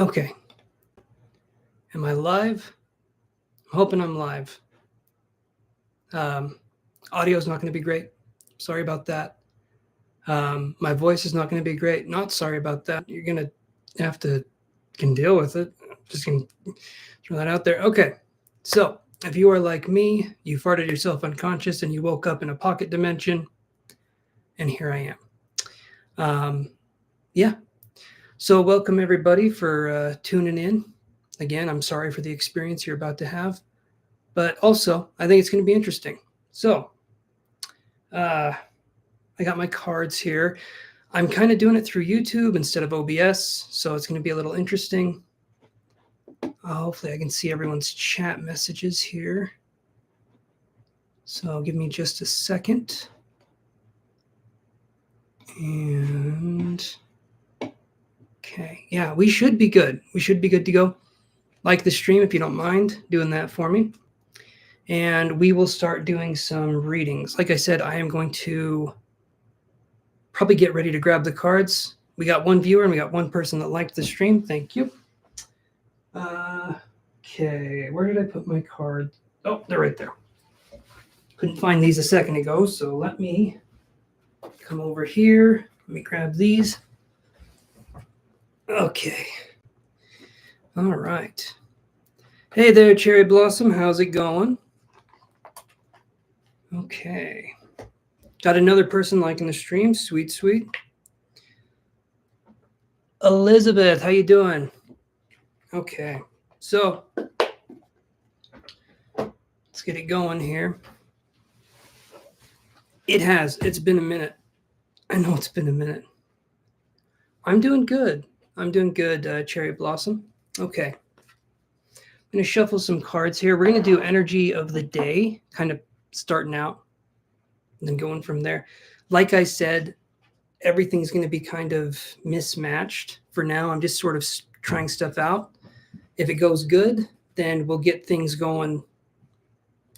Okay. Am I live? I'm hoping I'm live. Audio is not going to be great. Sorry about that. My voice is not going to be great. Not sorry about that. You're going to have to can deal with it. Just going to throw that out there. Okay. So if you are like me, you farted yourself unconscious and you woke up in a pocket dimension, and here I am. Yeah. So welcome everybody for tuning in. Again, I'm sorry for the experience you're about to have, but also I think it's going to be interesting. So I got my cards here. I'm kind of doing it through YouTube instead of OBS, so it's going to be a little interesting. Hopefully I can see everyone's chat messages here. So give me just a second. And okay, yeah, we should be good. We should be good to go. Like the stream if you don't mind doing that for me. And we will start doing some readings. Like I said, I am going to probably get ready to grab the cards. We got one viewer and we got one person that liked the stream. Thank you. Okay, where did I put my cards? Oh, they're right there. Couldn't find these a second ago, so let me come over here. Let me grab these. Okay. All right. Hey there, Cherry Blossom. How's it going? Okay. Got another person liking the stream. Sweet, sweet. Elizabeth, how you doing? Okay. So let's get it going here. It's been a minute. I know it's been a minute. I'm doing good. Cherry Blossom. Okay. I'm going to shuffle some cards here. We're going to do energy of the day, kind of starting out and then going from there. Like I said, everything's going to be kind of mismatched for now. I'm just sort of trying stuff out. If it goes good, then we'll get things going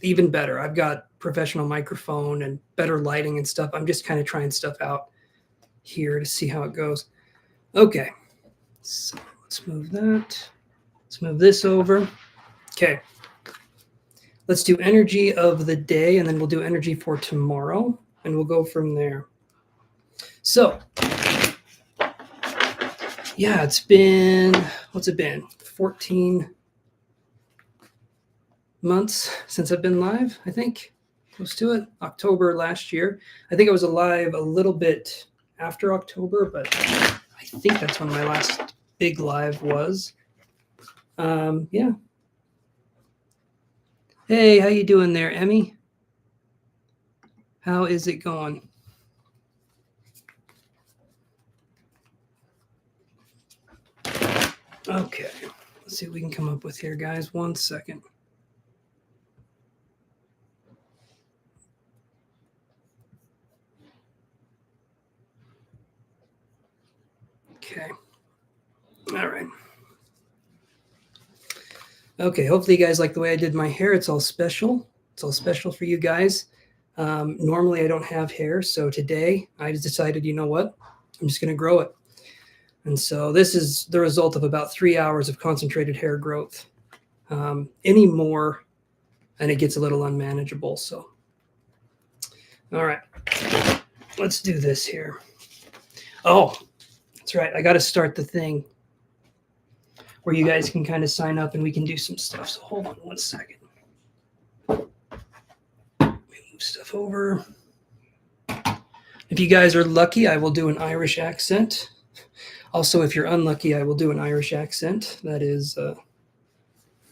even better. I've got professional microphone and better lighting and stuff. I'm just kind of trying stuff out here to see how it goes. Okay, so let's move that. Let's move this over. Okay, let's do energy of the day, and then we'll do energy for tomorrow, and we'll go from there. So, yeah, it's been, what's it been? 14 months since I've been live, I think. Close to it. October last year. I think I was alive a little bit after October, but I think that's when my last big live was. Yeah. Hey, how you doing there, Emmy? How is it going? Okay, let's see what we can come up with here, guys. 1 second. Okay. All right. Okay, hopefully you guys like the way I did my hair. It's all special. It's all special for you guys. Normally I don't have hair, so today I just decided, you know what? I'm just going to grow it. And so this is the result of about 3 hours of concentrated hair growth. Any more, and it gets a little unmanageable. So, all right, let's do this here. Oh, that's right. I got to start the thing where you guys can kind of sign up and we can do some stuff. So hold on 1 second. Let me move stuff over. If you guys are lucky, I will do an Irish accent. Also, if you're unlucky, I will do an Irish accent. That is,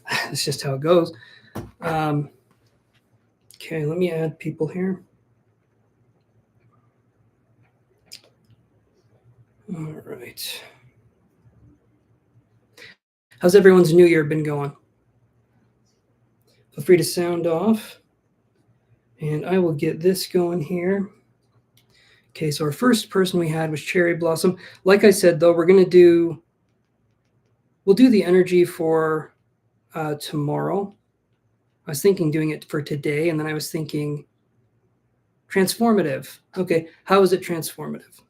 that's just how it goes. Okay, let me add people here. All right. How's everyone's new year been going? Feel free to sound off. And I will get this going here. Okay, so our first person we had was Cherry Blossom. Like I said, though, we'll do the energy for tomorrow. I was thinking doing it for today, and then I was thinking transformative. Okay, how is it transformative?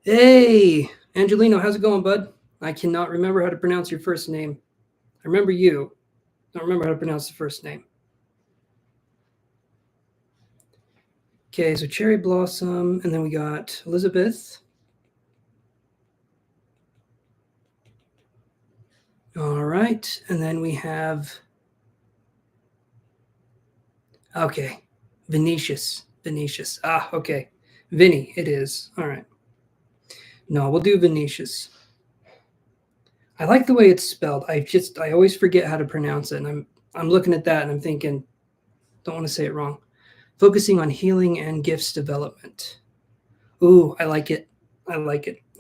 Hey, Angelino, how's it going, bud? I cannot remember how to pronounce your first name. I remember you. I don't remember how to pronounce the first name. Okay, so Cherry Blossom, and then we got Elizabeth. All right, and then we have, okay, Venetius. Ah, okay. Vinny, it is. All right. No, we'll do Venetius. I like the way it's spelled. I always forget how to pronounce it, and I'm looking at that and I'm thinking, don't want to say it wrong. Focusing on healing and gifts development. Ooh, I like it.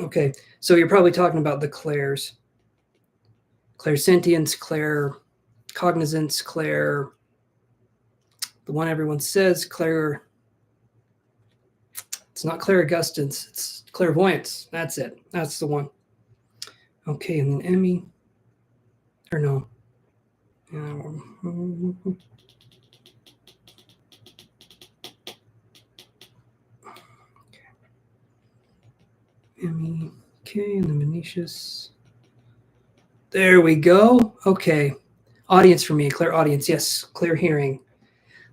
Okay, so you're probably talking about the clairs. Clairsentience, clair cognizance, clair, the one everyone says, clair. It's not clairgustance, it's clairvoyance. That's it. That's the one. Okay, and then Emmy, or no. Emmy, okay, and then Venetius. There we go. Okay. Audience for me, clear audience. Yes, clear hearing.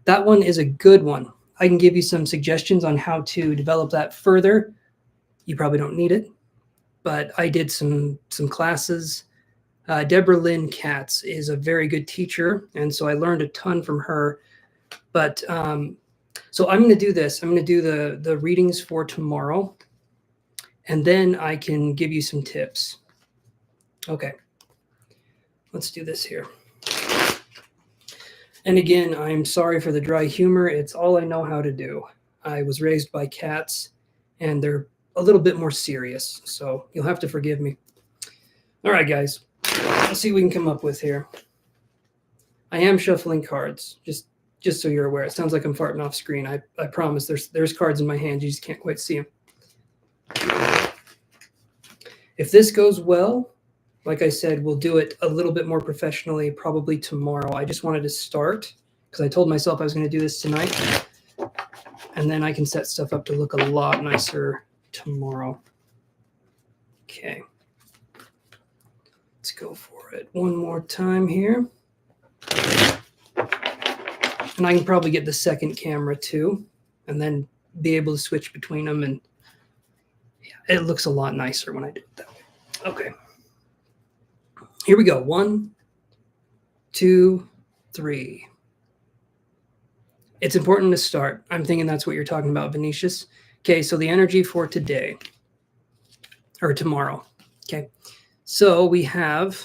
That one is a good one. I can give you some suggestions on how to develop that further. You probably don't need it, but I did some classes. Deborah Lynn Katz is a very good teacher, and so I learned a ton from her. But so I'm going to do this. I'm going to do the readings for tomorrow, and then I can give you some tips. Okay. Let's do this here. And again, I'm sorry for the dry humor. It's all I know how to do. I was raised by cats, and they're a little bit more serious, so you'll have to forgive me. All right, guys. Let's see what we can come up with here. I am shuffling cards, just so you're aware. It sounds like I'm farting off screen. I promise there's cards in my hand. You just can't quite see them. If this goes well, like I said, we'll do it a little bit more professionally probably tomorrow. I just wanted to start because I told myself I was going to do this tonight. And then I can set stuff up to look a lot nicer tomorrow. Okay. Let's go for it one more time here. And I can probably get the second camera too, and then be able to switch between them. And yeah, it looks a lot nicer when I do it that way. Okay. Here we go. 1, 2, 3. It's important to start. I'm thinking that's what you're talking about, Venetius. Okay, so the energy for today, or tomorrow. Okay, so we have,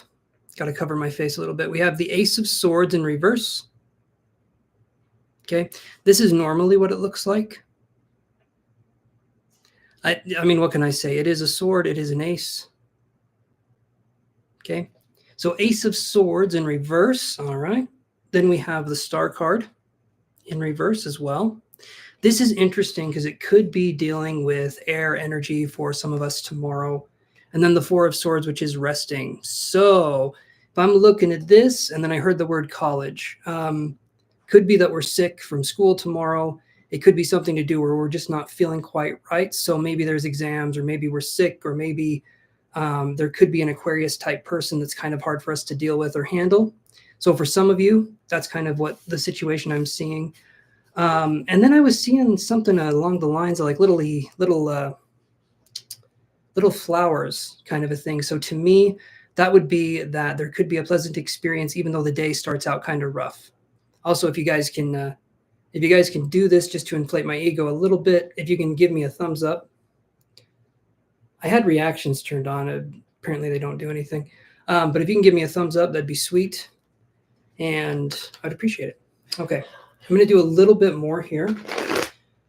got to cover my face a little bit. We have the Ace of Swords in reverse. Okay, this is normally what it looks like. I mean, what can I say? It is a sword. It is an ace. Okay. So Ace of Swords in reverse. All right. Then we have the Star card in reverse as well. This is interesting because it could be dealing with air energy for some of us tomorrow. And then the Four of Swords, which is resting. So if I'm looking at this, and then I heard the word college, could be that we're sick from school tomorrow. It could be something to do where we're just not feeling quite right. So maybe there's exams, or maybe we're sick, or maybe there could be an Aquarius type person that's kind of hard for us to deal with or handle. So for some of you, that's kind of what the situation I'm seeing. And then I was seeing something along the lines of like little flowers kind of a thing. So to me, that would be that there could be a pleasant experience, even though the day starts out kind of rough. Also, if you guys can do this just to inflate my ego a little bit, if you can give me a thumbs up. I had reactions turned on. Apparently they don't do anything. But if you can give me a thumbs up, that'd be sweet. And I'd appreciate it. Okay. I'm going to do a little bit more here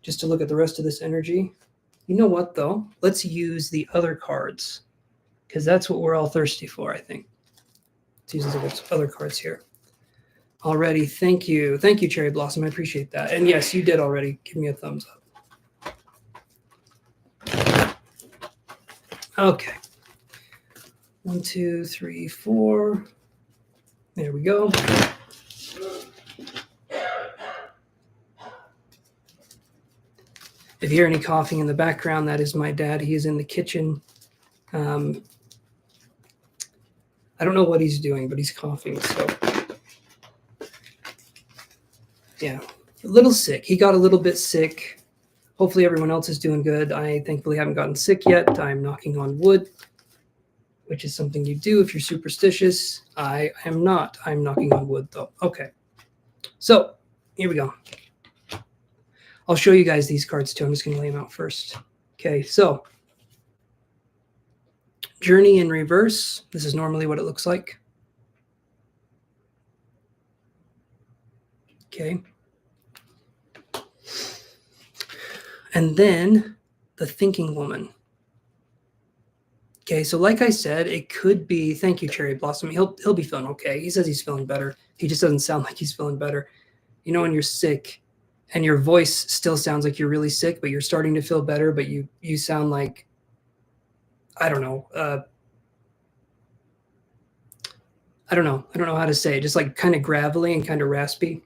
just to look at the rest of this energy. You know what, though? Let's use the other cards because that's what we're all thirsty for, I think. Let's use those other cards here. Already, thank you. Thank you, Cherry Blossom. I appreciate that. And yes, you did already give me a thumbs up. Okay. 1, 2, 3, 4. There we go. If you hear any coughing in the background, that is my dad. He is in the kitchen I don't know what he's doing, but he's coughing. So, yeah, a little sick. He got a little bit sick. Hopefully everyone else is doing good. I thankfully haven't gotten sick yet. I'm knocking on wood, which is something you do if you're superstitious. I am not. I'm knocking on wood, though. Okay. So, here we go. I'll show you guys these cards, too. I'm just going to lay them out first. Okay, so Journey in reverse. This is normally what it looks like. Okay. And then the Thinking Woman. Okay, so like I said, it could be, thank you, Cherry Blossom. He'll be feeling okay. He says he's feeling better. He just doesn't sound like he's feeling better. You know, when you're sick and your voice still sounds like you're really sick, but you're starting to feel better, but you sound like, I don't know. I don't know how to say it. Just like kind of gravelly and kind of raspy.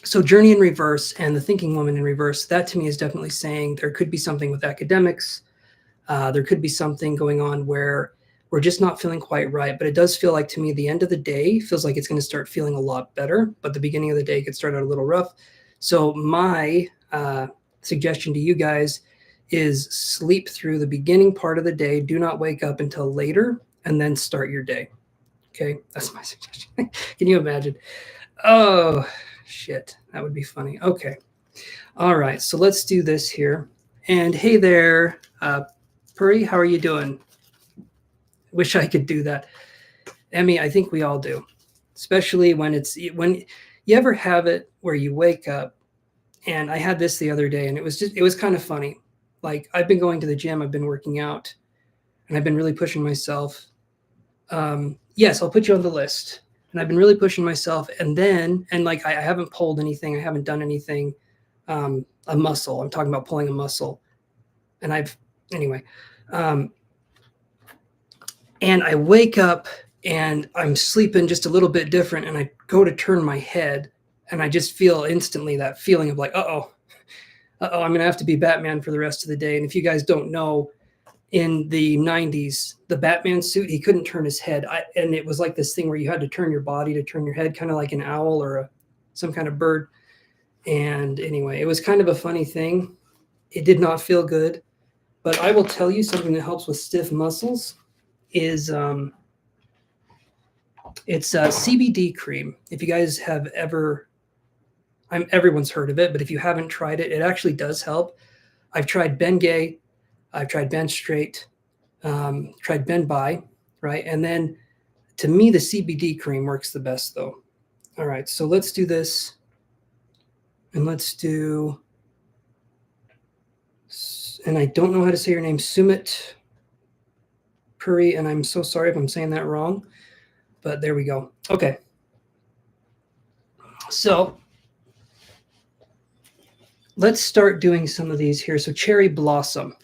So Journey in reverse and the Thinking Woman in reverse, that to me is definitely saying there could be something with academics. There could be something going on where we're just not feeling quite right. But it does feel like, to me, the end of the day feels like it's going to start feeling a lot better. But the beginning of the day could start out a little rough. So my suggestion to you guys is sleep through the beginning part of the day. Do not wake up until later and then start your day. Okay, that's my suggestion. Can you imagine? Oh, shit. That would be funny. Okay. All right. So let's do this here. And hey there, Puri, how are you doing? Wish I could do that. Emmy, I think we all do. Especially when you ever have it where you wake up, and I had this the other day, and it was kind of funny. Like, I've been going to the gym, I've been working out, and I've been really pushing myself. Yes, I'll put you on the list. And I've been really pushing myself. And like, I haven't pulled anything. I haven't done anything, a muscle. I'm talking about pulling a muscle. And anyway. And I wake up and I'm sleeping just a little bit different. And I go to turn my head and I just feel instantly that feeling of like, I'm going to have to be Batman for the rest of the day. And if you guys don't know, in the 90s, the Batman suit, he couldn't turn his head. And it was like this thing where you had to turn your body to turn your head, kind of like an owl or some kind of bird. And anyway, it was kind of a funny thing. It did not feel good. But I will tell you something that helps with stiff muscles is it's a CBD cream. If you guys have everyone's heard of it, but if you haven't tried it, it actually does help. I've tried Bengay. I've tried Ben Straight, tried Ben By, right? And then to me, the CBD cream works the best though. All right, so let's do this. And let's do, and I don't know how to say your name, Sumit Puri, and I'm so sorry if I'm saying that wrong, but there we go. Okay. So let's start doing some of these here. So Cherry Blossom.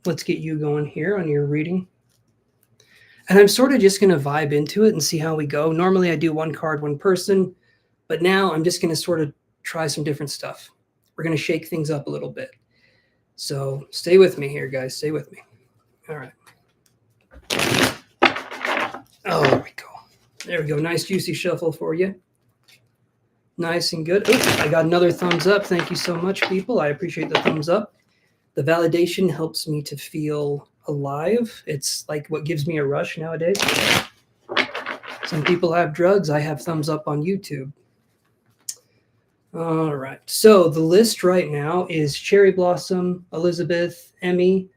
Let's get you going here on your reading. And I'm sort of just going to vibe into it and see how we go. Normally I do one card, one person, but now I'm just going to sort of try some different stuff. We're going to shake things up a little bit. So stay with me here, guys. Stay with me. All right. Oh, there we go. There we go. Nice juicy shuffle for you. Nice and good. Oh, I got another thumbs up. Thank you so much, people. I appreciate the thumbs up. The validation helps me to feel alive. It's like what gives me a rush nowadays. Some people have drugs. I have thumbs up on YouTube. All right. So the list right now is Cherry Blossom, Elizabeth, Emmy,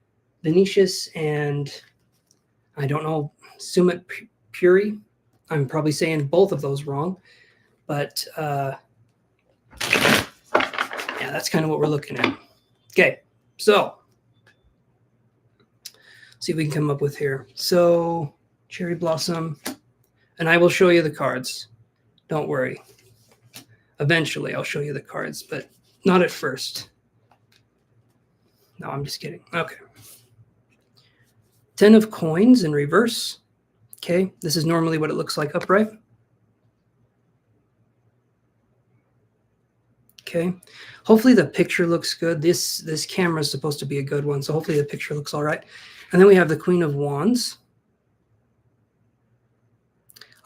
Venetius, and I don't know, Sumit Puri. I'm probably saying both of those wrong. But yeah, that's kind of what we're looking at. Okay. So, see if we can come up with here. So, Cherry Blossom, and I will show you the cards. Don't worry. Eventually, I'll show you the cards, but not at first. No, I'm just kidding. Okay. 10 of coins in reverse. Okay, this is normally what it looks like upright. Okay. Hopefully the picture looks good. This camera is supposed to be a good one, so hopefully the picture looks all right. And then we have the Queen of Wands.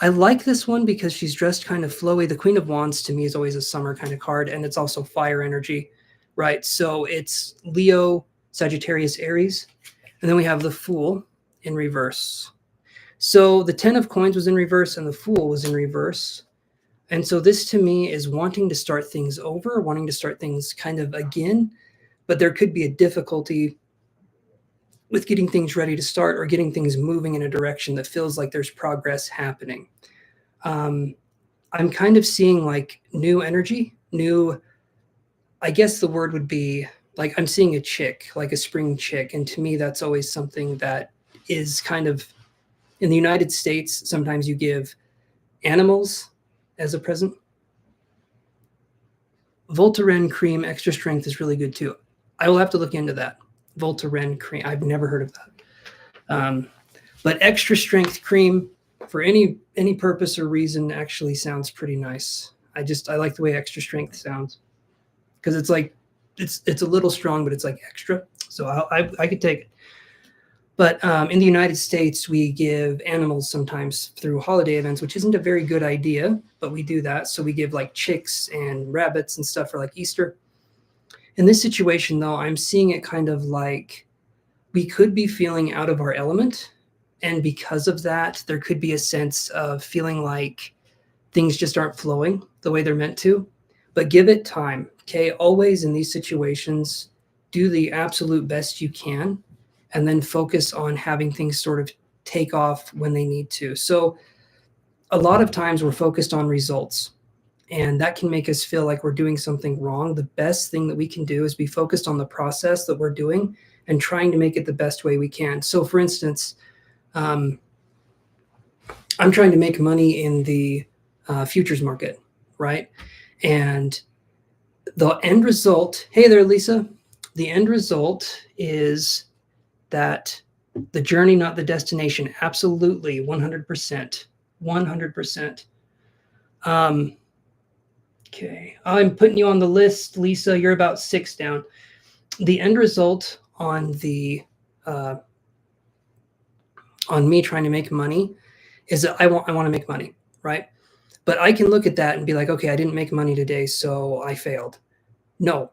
I like this one because she's dressed kind of flowy. The Queen of Wands to me is always a summer kind of card, and it's also fire energy, right? So it's Leo, Sagittarius, Aries. And then we have the Fool in reverse. So the 10 of coins was in reverse and the Fool was in reverse. And so this to me is wanting to start things over, wanting to start things kind of again, but there could be a difficulty with getting things ready to start or getting things moving in a direction that feels like there's progress happening. I'm kind of seeing like new energy, I guess the word would be like I'm seeing a chick, like a spring chick. And to me, that's always something that is kind of in the United States. Sometimes you give animals as a present. Voltaren cream extra strength is really good too. I will have to look into that. Voltaren cream. I've never heard of that. But extra strength cream for any purpose or reason actually sounds pretty nice. I like the way extra strength sounds because it's like it's a little strong, but it's like extra. So I could take it. But in the United States, we give animals sometimes through holiday events, which isn't a very good idea, but we do that. So we give like chicks and rabbits and stuff for like Easter. In this situation, though, I'm seeing it kind of like we could be feeling out of our element. And because of that, there could be a sense of feeling like things just aren't flowing the way they're meant to. But give it time, okay? Always in these situations, do the absolute best you can, and then focus on having things sort of take off when they need to. So a lot of times we're focused on results, and that can make us feel like we're doing something wrong. The best thing that we can do is be focused on the process that we're doing and trying to make it the best way we can. So for instance, I'm trying to make money in the futures market, right? And the end result, hey there, Lisa, the end result is that the journey, not the destination. Absolutely, 100%, 100%. Okay, I'm putting you on the list, Lisa. You're about 6 down. The end result on the on me trying to make money is that I want to make money, right? But I can look at that and be like, okay, I didn't make money today, so I failed. No.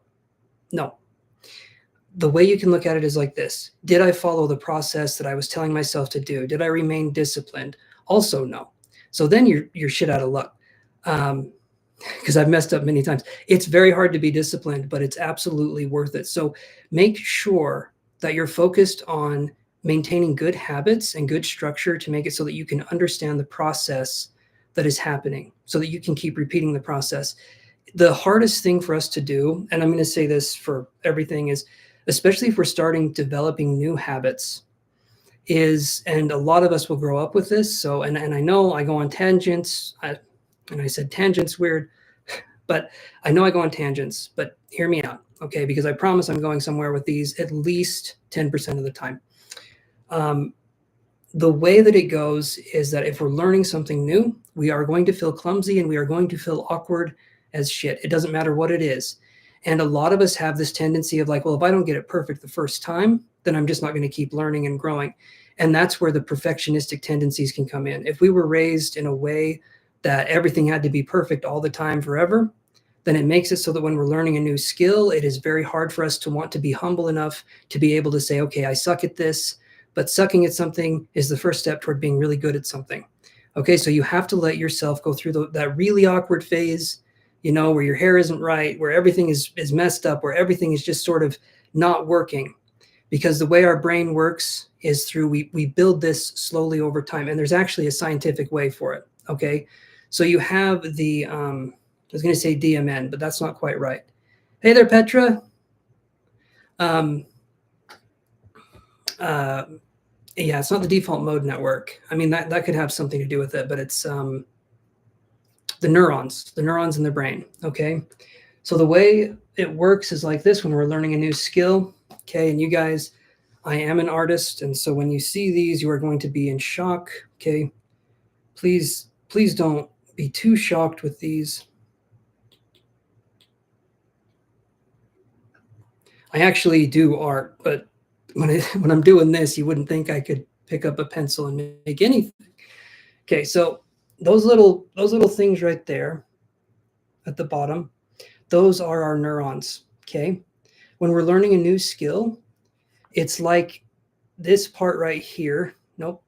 The way you can look at it is like this. Did I follow the process that I was telling myself to do? Did I remain disciplined? Also, no. So then you're shit out of luck. Because I've messed up many times. It's very hard to be disciplined, but it's absolutely worth it. So make sure that you're focused on maintaining good habits and good structure to make it so that you can understand the process that is happening, so that you can keep repeating the process. The hardest thing for us to do, and I'm going to say this for everything, is especially if we're starting developing new habits, and a lot of us will grow up with this. So, and I know I go on tangents, and I said tangents weird, but I know I go on tangents, but hear me out, okay? Because I promise I'm going somewhere with these at least 10% of the time. The way that it goes is that if we're learning something new, we are going to feel clumsy and we are going to feel awkward as shit. It doesn't matter what it is. And a lot of us have this tendency of like, well, if I don't get it perfect the first time, then I'm just not going to keep learning and growing. And that's where the perfectionistic tendencies can come in. If we were raised in a way that everything had to be perfect all the time forever, then it makes it so that when we're learning a new skill, it is very hard for us to want to be humble enough to be able to say, okay, I suck at this. But sucking at something is the first step toward being really good at something. Okay, so you have to let yourself go through that really awkward phase, where your hair isn't right, where everything is messed up, where everything is just sort of not working. Because the way our brain works is through, we build this slowly over time. And there's actually a scientific way for it, okay? So you have the, I was going to say DMN, but that's not quite right. Hey there, Petra. Yeah, it's not the default mode network. I mean, that could have something to do with it, but it's the neurons in the brain, okay? So the way it works is like this when we're learning a new skill, okay? And you guys, I am an artist, and so when you see these, you are going to be in shock, okay? Please don't be too shocked with these. I actually do art, but when I'm doing this, you wouldn't think I could pick up a pencil and make anything. Okay, so those little things right there at the bottom, those are our neurons. Okay, when we're learning a new skill, it's like this part right here. Nope,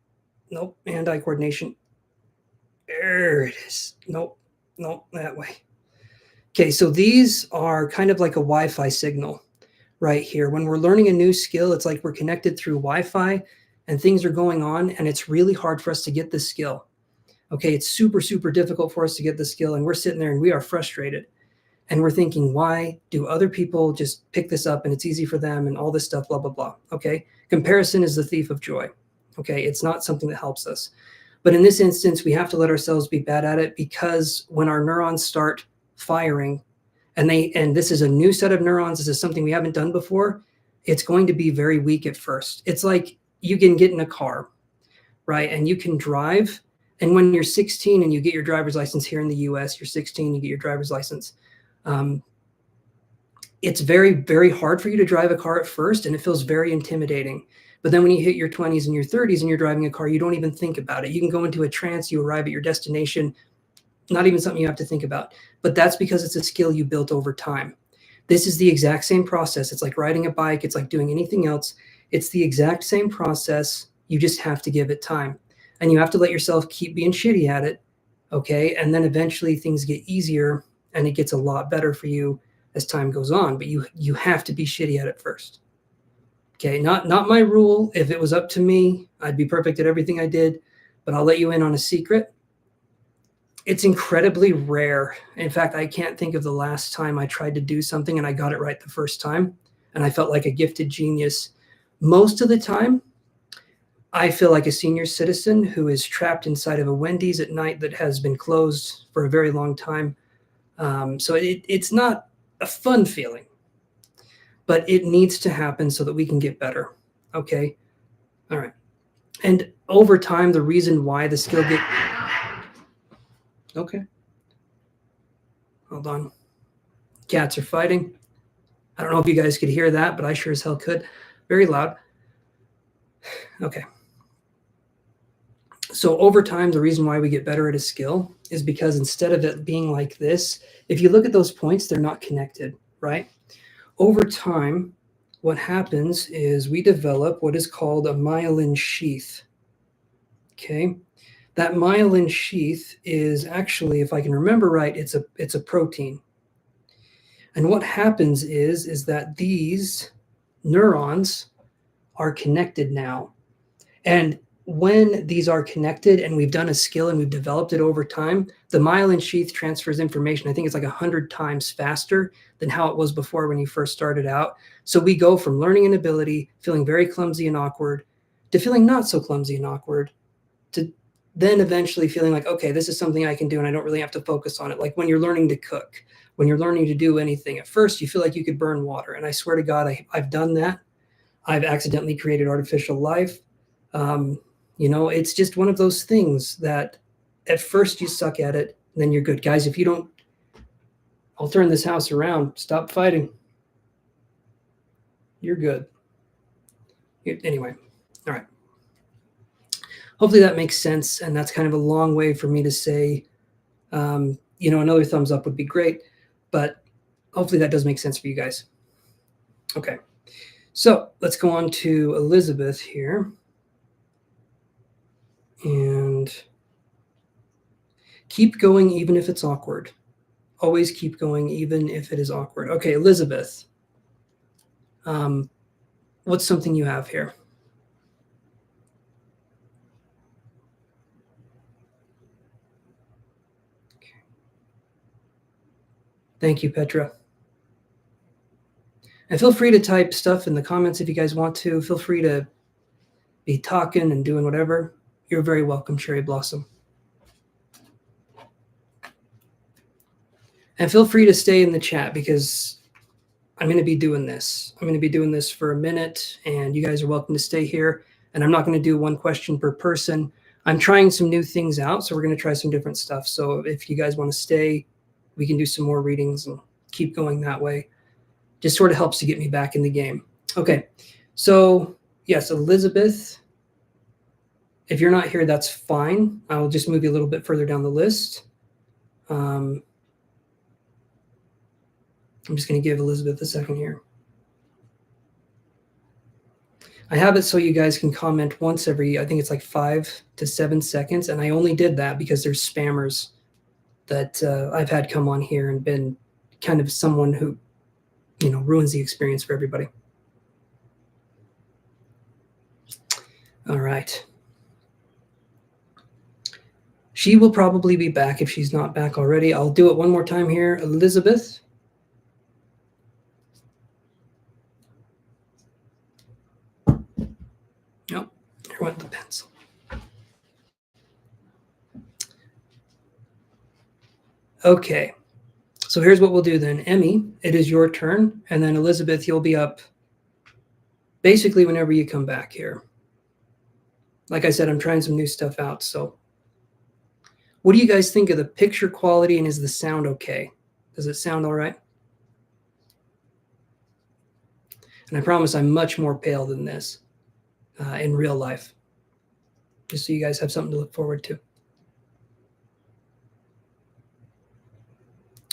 hand-eye coordination. There it is. Nope, that way. Okay, so these are kind of like a Wi-Fi signal right here. When we're learning a new skill, it's like we're connected through Wi-Fi and things are going on, and it's really hard for us to get this skill. Okay, it's super, super difficult for us to get the skill, and we're sitting there and we are frustrated. And we're thinking, why do other people just pick this up and it's easy for them and all this stuff, blah, blah, blah. Okay, comparison is the thief of joy. Okay, it's not something that helps us. But in this instance, we have to let ourselves be bad at it, because when our neurons start firing, and this is a new set of neurons, this is something we haven't done before, it's going to be very weak at first. It's like you can get in a car, right? And you can drive. And when you're 16 and you get your driver's license here in the US, you're 16, you get your driver's license. It's very, very hard for you to drive a car at first, and it feels very intimidating. But then when you hit your 20s and your 30s and you're driving a car, you don't even think about it. You can go into a trance, you arrive at your destination, not even something you have to think about. But that's because it's a skill you built over time. This is the exact same process. It's like riding a bike. It's like doing anything else. It's the exact same process. You just have to give it time. And you have to let yourself keep being shitty at it, okay? And then eventually things get easier and it gets a lot better for you as time goes on. But you have to be shitty at it first. Okay, not my rule. If it was up to me, I'd be perfect at everything I did. But I'll let you in on a secret. It's incredibly rare. In fact, I can't think of the last time I tried to do something and I got it right the first time, and I felt like a gifted genius. Most of the time, I feel like a senior citizen who is trapped inside of a Wendy's at night that has been closed for a very long time. So it's not a fun feeling, but it needs to happen so that we can get better. Okay. All right. And over time, the reason why the skill get... Okay. Hold on. Cats are fighting. I don't know if you guys could hear that, but I sure as hell could. Very loud. Okay. So over time, the reason why we get better at a skill is because instead of it being like this, if you look at those points, they're not connected, right? Over time, what happens is we develop what is called a myelin sheath. Okay. That myelin sheath is actually, if I can remember right, it's a protein. And what happens is that these neurons are connected now. And when these are connected and we've done a skill and we've developed it over time, the myelin sheath transfers information. I think it's like 100 times faster than how it was before when you first started out. So we go from learning an ability, feeling very clumsy and awkward, to feeling not so clumsy and awkward, to then eventually feeling like, okay, this is something I can do and I don't really have to focus on it. Like when you're learning to cook, when you're learning to do anything, at first you feel like you could burn water. And I swear to God, I've done that. I've accidentally created artificial life. It's just one of those things that at first you suck at it, and then you're good. Guys, if you don't, I'll turn this house around. Stop fighting. You're good. Anyway, all right. Hopefully that makes sense, and that's kind of a long way for me to say, another thumbs up would be great, but hopefully that does make sense for you guys. Okay, so let's go on to Elizabeth here. And keep going even if it's awkward. Always keep going even if it is awkward. Okay, Elizabeth, what's something you have here? Thank you, Petra. And feel free to type stuff in the comments if you guys want to. Feel free to be talking and doing whatever. You're very welcome, Cherry Blossom. And feel free to stay in the chat because I'm going to be doing this. I'm going to be doing this for a minute, and you guys are welcome to stay here. And I'm not going to do one question per person. I'm trying some new things out, so we're going to try some different stuff. So if you guys want to stay, we can do some more readings and keep going that way. just sort of helps to get me back in the game. Okay, so yes, Elizabeth, if you're not here, that's fine. I will just move you a little bit further down the list. I'm just going to give Elizabeth a second here. I have it so you guys can comment once every, I think it's like 5 to 7 seconds. And I only did that because there's spammers that I've had come on here and been kind of someone who, you know, ruins the experience for everybody. All right. She will probably be back if she's not back already. I'll do it one more time here. Elizabeth. Nope, there went the pencil. Okay, so here's what we'll do then. Emmy, it is your turn. And then Elizabeth, you'll be up basically whenever you come back here. Like I said, I'm trying some new stuff out. So what do you guys think of the picture quality, and is the sound okay? Does it sound all right? And I promise I'm much more pale than this in real life, just so you guys have something to look forward to.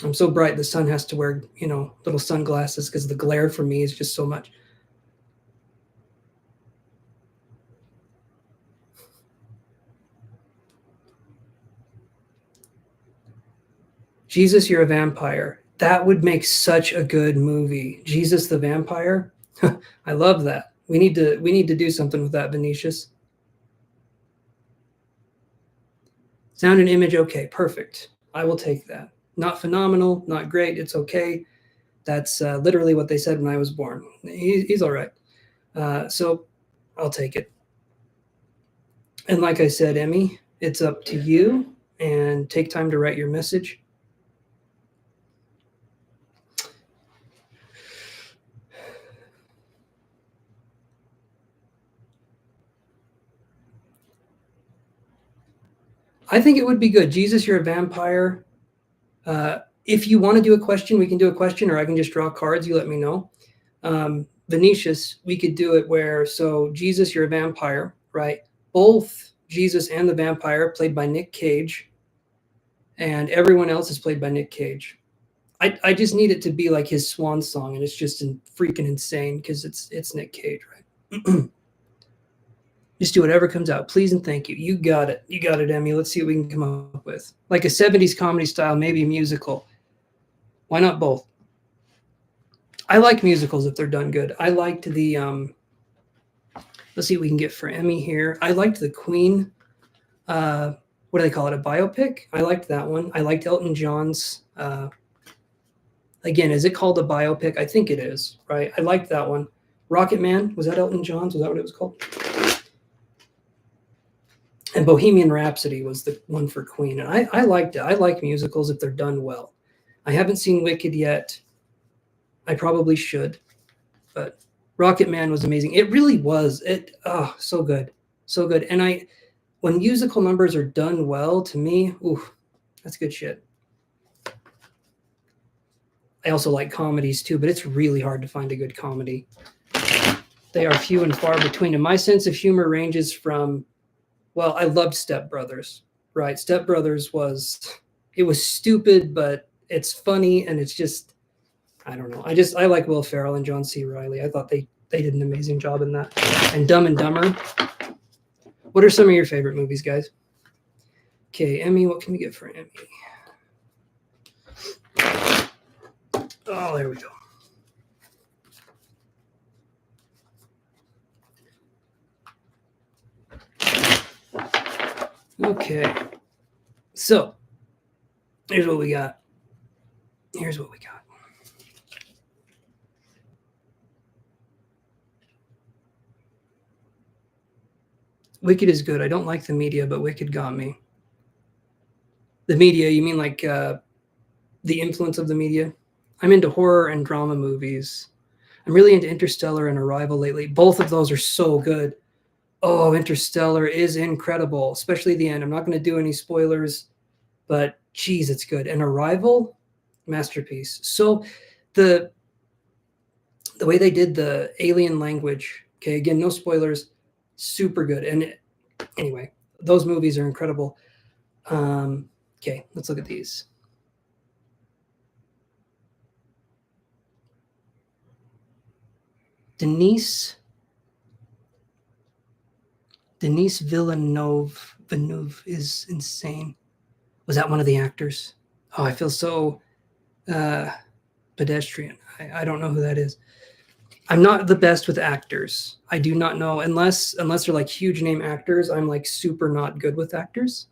I'm so bright the sun has to wear, you know, little sunglasses because the glare from me is just so much. Jesus, You're a Vampire. That would make such a good movie. Jesus the Vampire. I love that. We need to do something with that, Venetius. Sound and image, okay, perfect. I will take that. Not phenomenal, not great, it's okay. That's literally what they said when I was born. He's all right. So I'll take it. And like I said, Emmy, it's up to you, and take time to write your message. I think it would be good. Jesus, You're a Vampire. If you want to do a question, we can do a question, or I can just draw cards. You let me know. Venetius, we could do it where, so Jesus, You're a Vampire, right? Both Jesus and the vampire played by Nick Cage, and everyone else is played by Nick Cage. I just need it to be like his swan song, and it's just freaking insane because it's Nick Cage, right? Just do whatever comes out, please and thank you. You got it. You got it, Emmy. Let's see what we can come up with. Like a 70s comedy style, maybe a musical. Why not both? I like musicals if they're done good. I liked the, let's see what we can get for Emmy here. I liked the Queen, what do they call it, a biopic? I liked that one. I liked Elton John's, again, is it called a biopic? I think it is, right? I liked that one. Rocket Man, was that Elton John's? Was that what it was called? And Bohemian Rhapsody was the one for Queen. And I liked it. I like musicals if they're done well. I haven't seen Wicked yet. I probably should. But Rocket Man was amazing. It really was. So good. So good. And when musical numbers are done well, to me, ooh, that's good shit. I also like comedies too, but it's really hard to find a good comedy. They are few and far between. And my sense of humor ranges from, well, I loved Step Brothers, right? Step Brothers was stupid, but it's funny, and it's just, I don't know. I like Will Ferrell and John C. Reilly. I thought they did an amazing job in that. And Dumb and Dumber. What are some of your favorite movies, guys? Okay, Emmy, what can we get for Emmy? Oh, there we go. Okay, so here's what we got. Here's what we got. Wicked is good. I don't like the media, but Wicked got me. The media, you mean like the influence of the media? I'm into horror and drama movies. I'm really into Interstellar and Arrival lately. Both of those are so good. Oh, Interstellar is incredible, especially the end. I'm not going to do any spoilers, but geez, it's good. And Arrival, masterpiece. So The way they did the alien language, okay, again, no spoilers, super good. And anyway, those movies are incredible. Okay, let's look at these. Denise Villeneuve is insane. Was that one of the actors? Oh, I feel so pedestrian. I don't know who that is. I'm not the best with actors. I do not know, unless they're like huge name actors. I'm like super not good with actors.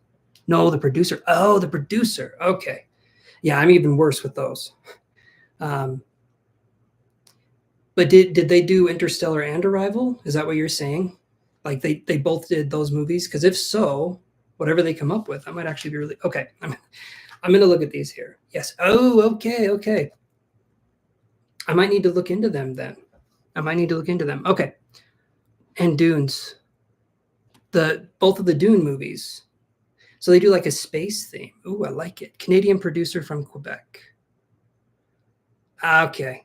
No, the producer. Oh, the producer. Okay. Yeah, I'm even worse with those. But did they do Interstellar and Arrival? Is that what you're saying? Like they both did those movies? Because if so, whatever they come up with, that might actually be really okay. I'm going to look at these here. Yes. Oh, okay. I might need to look into them then. Okay. And Dunes. Both of the Dune movies. So they do like a space theme. Ooh, I like it. Canadian producer from Quebec. Okay.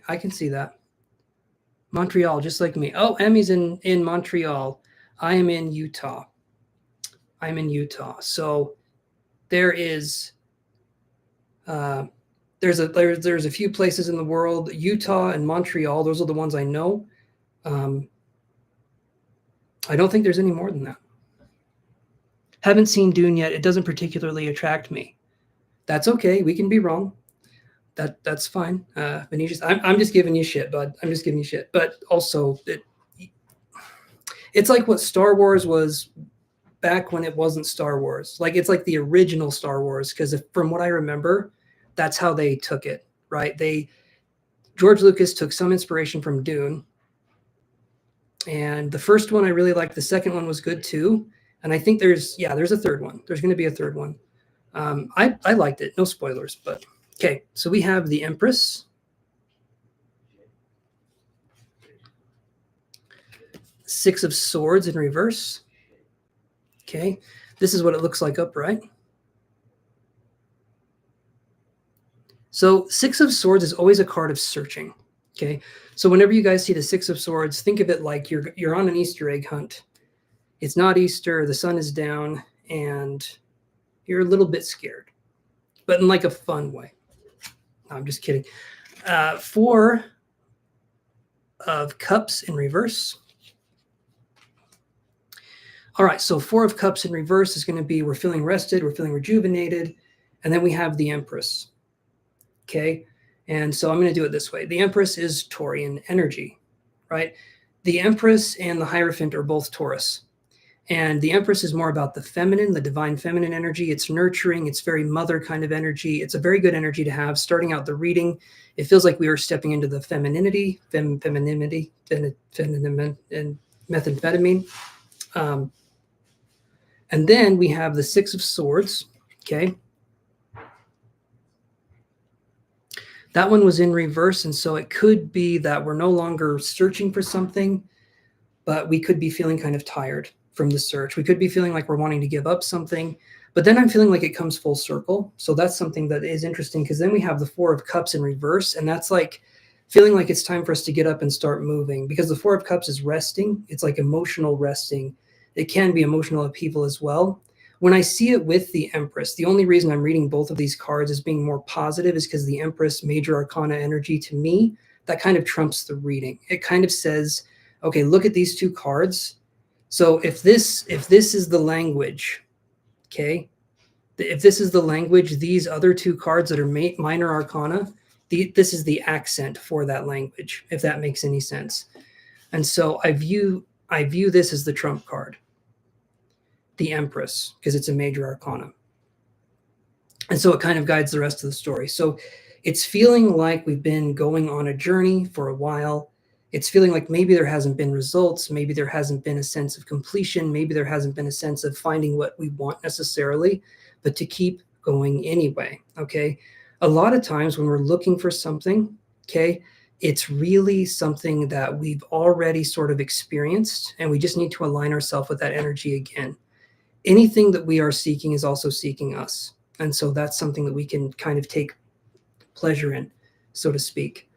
I can see that. Montreal, just like me. Oh, Emmy's in Montreal. I am in Utah. So there is there's a few places in the world. Utah and Montreal, those are the ones I know. I don't think there's any more than that. Haven't seen Dune yet. It doesn't particularly attract me. That's okay. We can be wrong. That's fine. Venetius, I'm just giving you shit, bud. I'm just giving you shit. But also, it's like what Star Wars was back when it wasn't Star Wars. Like it's like the original Star Wars, because from what I remember, that's how they took it, right? George Lucas took some inspiration from Dune, and the first one I really liked. The second one was good too, and I think there's a third one. There's going to be a third one. I liked it. No spoilers, but okay. So we have the Empress, Six of Swords in reverse. Okay, this is what it looks like upright. So Six of Swords is always a card of searching. Okay, so whenever you guys see the Six of Swords, think of it like you're on an Easter egg hunt. It's not Easter, the sun is down, and you're a little bit scared, but in like a fun way. No, I'm just kidding. Four of Cups in reverse. All right, so Four of Cups in reverse is going to be we're feeling rested, we're feeling rejuvenated, and then we have the Empress. Okay, and so I'm going to do it this way. The Empress is Taurian energy, right? The Empress and the Hierophant are both Taurus. And the Empress is more about the feminine, the divine feminine energy. It's nurturing. It's very mother kind of energy. It's a very good energy to have. Starting out the reading, it feels like we are stepping into the femininity, and methamphetamine. And then we have the Six of Swords, okay? That one was in reverse, and so it could be that we're no longer searching for something, but we could be feeling kind of tired from the search. We could be feeling like we're wanting to give up something, but then I'm feeling like it comes full circle. So that's something that is interesting, because then we have the Four of Cups in reverse, and that's like feeling like it's time for us to get up and start moving, because the Four of Cups is resting. It's like emotional resting. It can be emotional upheaval as well. When I see it with the Empress, the only reason I'm reading both of these cards as being more positive is because the Empress, major arcana energy, to me, that kind of trumps the reading. It kind of says, okay, look at these two cards. So if this is the language, okay, if this is the language, these other two cards that are minor arcana, this is the accent for that language, if that makes any sense. And so I view this as the trump card, the Empress, because it's a major arcana. And so it kind of guides the rest of the story. So it's feeling like we've been going on a journey for a while. It's feeling like maybe there hasn't been results. Maybe there hasn't been a sense of completion. Maybe there hasn't been a sense of finding what we want necessarily, but to keep going anyway, okay? A lot of times when we're looking for something, okay, it's really something that we've already sort of experienced, and we just need to align ourselves with that energy again. Anything that we are seeking is also seeking us. And so that's something that we can kind of take pleasure in, so to speak.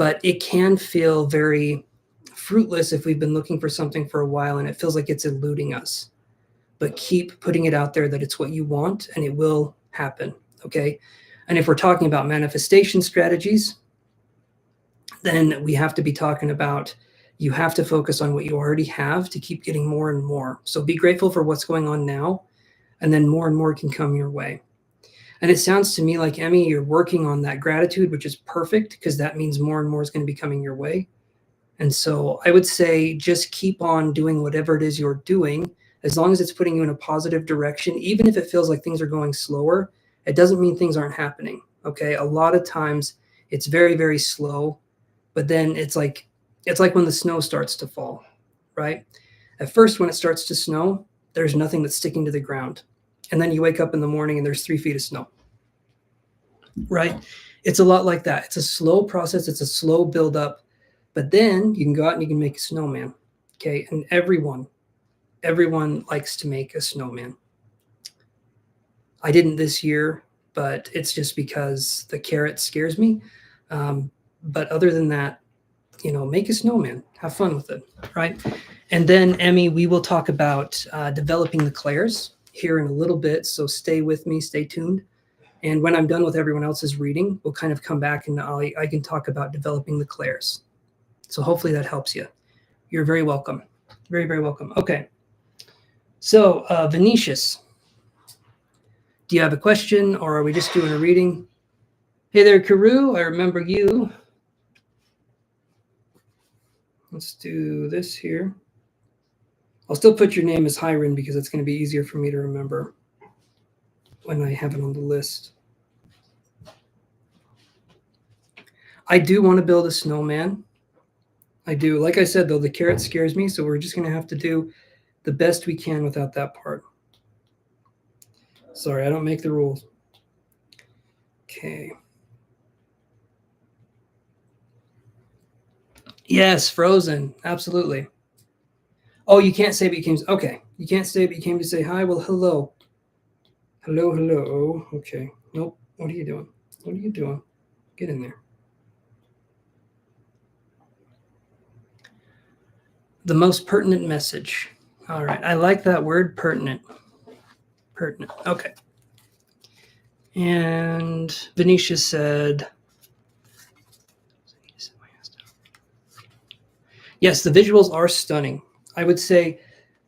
but it can feel very fruitless if we've been looking for something for a while and it feels like it's eluding us. But keep putting it out there that it's what you want and it will happen, okay? And if we're talking about manifestation strategies, then we have to be talking about you have to focus on what you already have to keep getting more and more. So be grateful for what's going on now, and then more and more can come your way. And it sounds to me like, Emmy, you're working on that gratitude, which is perfect because that means more and more is going to be coming your way. And so I would say just keep on doing whatever it is you're doing, as long as it's putting you in a positive direction. Even if it feels like things are going slower, it doesn't mean things aren't happening, okay? A lot of times it's very, very slow, but then it's like when the snow starts to fall, right? At first, when it starts to snow, there's nothing that's sticking to the ground. And then you wake up in the morning and there's 3 feet of snow, right? It's a lot like that. It's a slow process. It's a slow buildup. But then you can go out and you can make a snowman, okay? And everyone likes to make a snowman. I didn't this year, but it's just because the carrot scares me. But other than that, make a snowman. Have fun with it, right? And then, Emmy, we will talk about developing the clairs here in a little bit. So stay with me, stay tuned. And when I'm done with everyone else's reading, we'll kind of come back and I can talk about developing the clairs. So hopefully that helps you. You're very welcome. Very, very welcome. Okay. So, Venetius, do you have a question or are we just doing a reading? Hey there, Karu. I remember you. Let's do this here. I'll still put your name as Hiron because it's going to be easier for me to remember when I have it on the list. I do want to build a snowman. I do. Like I said, though, the carrot scares me, so we're just going to have to do the best we can without that part. Sorry, I don't make the rules. Okay. Yes, Frozen. Absolutely. Oh, you can't say but you came. Okay. You can't say but you came to say hi. Well, hello. Hello, hello. Okay. Nope. What are you doing? What are you doing? Get in there. The most pertinent message. All right. I like that word, pertinent. Pertinent. Okay. And Venetia said, yes, the visuals are stunning. I would say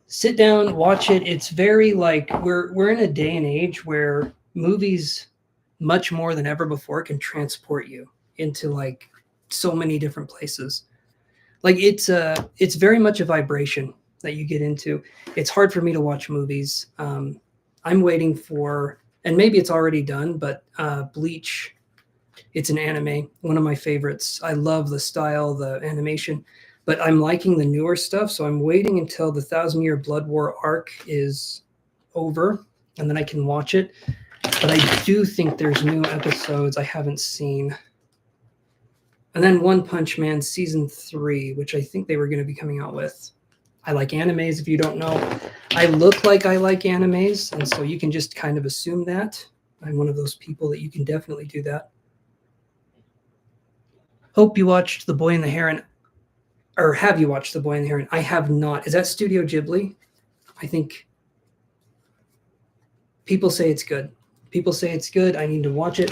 sit down, watch it. It's very like we're in a day and age where movies, much more than ever before, can transport you into like so many different places. Like it's very much a vibration that you get into. It's hard for me to watch movies. I'm waiting for, and maybe it's already done, but Bleach. It's an anime, one of my favorites. I love the style, the animation, but I'm liking the newer stuff. So I'm waiting until the 1,000-Year Blood War arc is over, and then I can watch it. But I do think there's new episodes I haven't seen. And then One Punch Man Season 3, which I think they were going to be coming out with. I like animes, if you don't know. I look like I like animes, and so you can just kind of assume that. I'm one of those people that you can definitely do that. Hope you watched The Boy and the Heron. Or have you watched The Boy and the Heron? I have not. Is that Studio Ghibli? I think people say it's good. People say it's good. I need to watch it.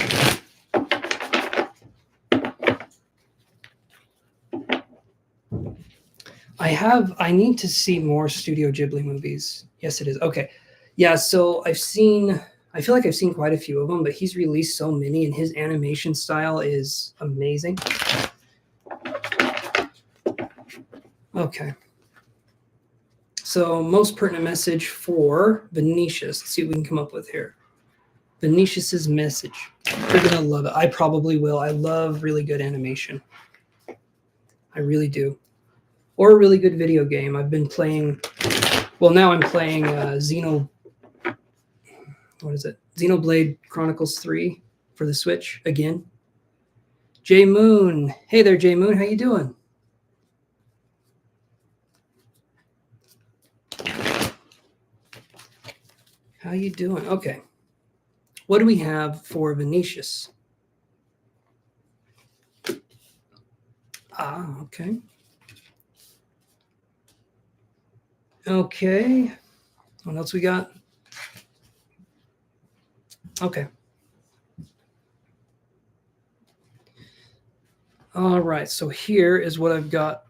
I need to see more Studio Ghibli movies. Yes, it is. Okay. Yeah, so I feel like I've seen quite a few of them, but he's released so many and his animation style is amazing. Okay. So most pertinent message for Venetius. Let's see what we can come up with here. Venetius's message. You're going to love it. I probably will. I love really good animation. I really do. Or a really good video game. I've been playing, well, now I'm playing Xenoblade Chronicles 3 for the Switch again. J Moon. Hey there, J Moon. How you doing? How you doing? Okay. What do we have for Venetius? Okay. Okay. What else we got? Okay. All right. So here is what I've got.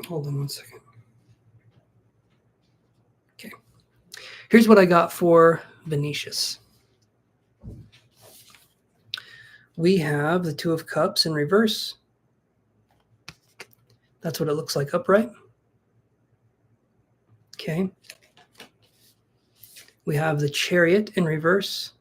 Hold on one second. Okay. Here's what I got for Venetius. We have the Two of Cups in reverse. That's what it looks like upright. Okay. We have the Chariot in reverse.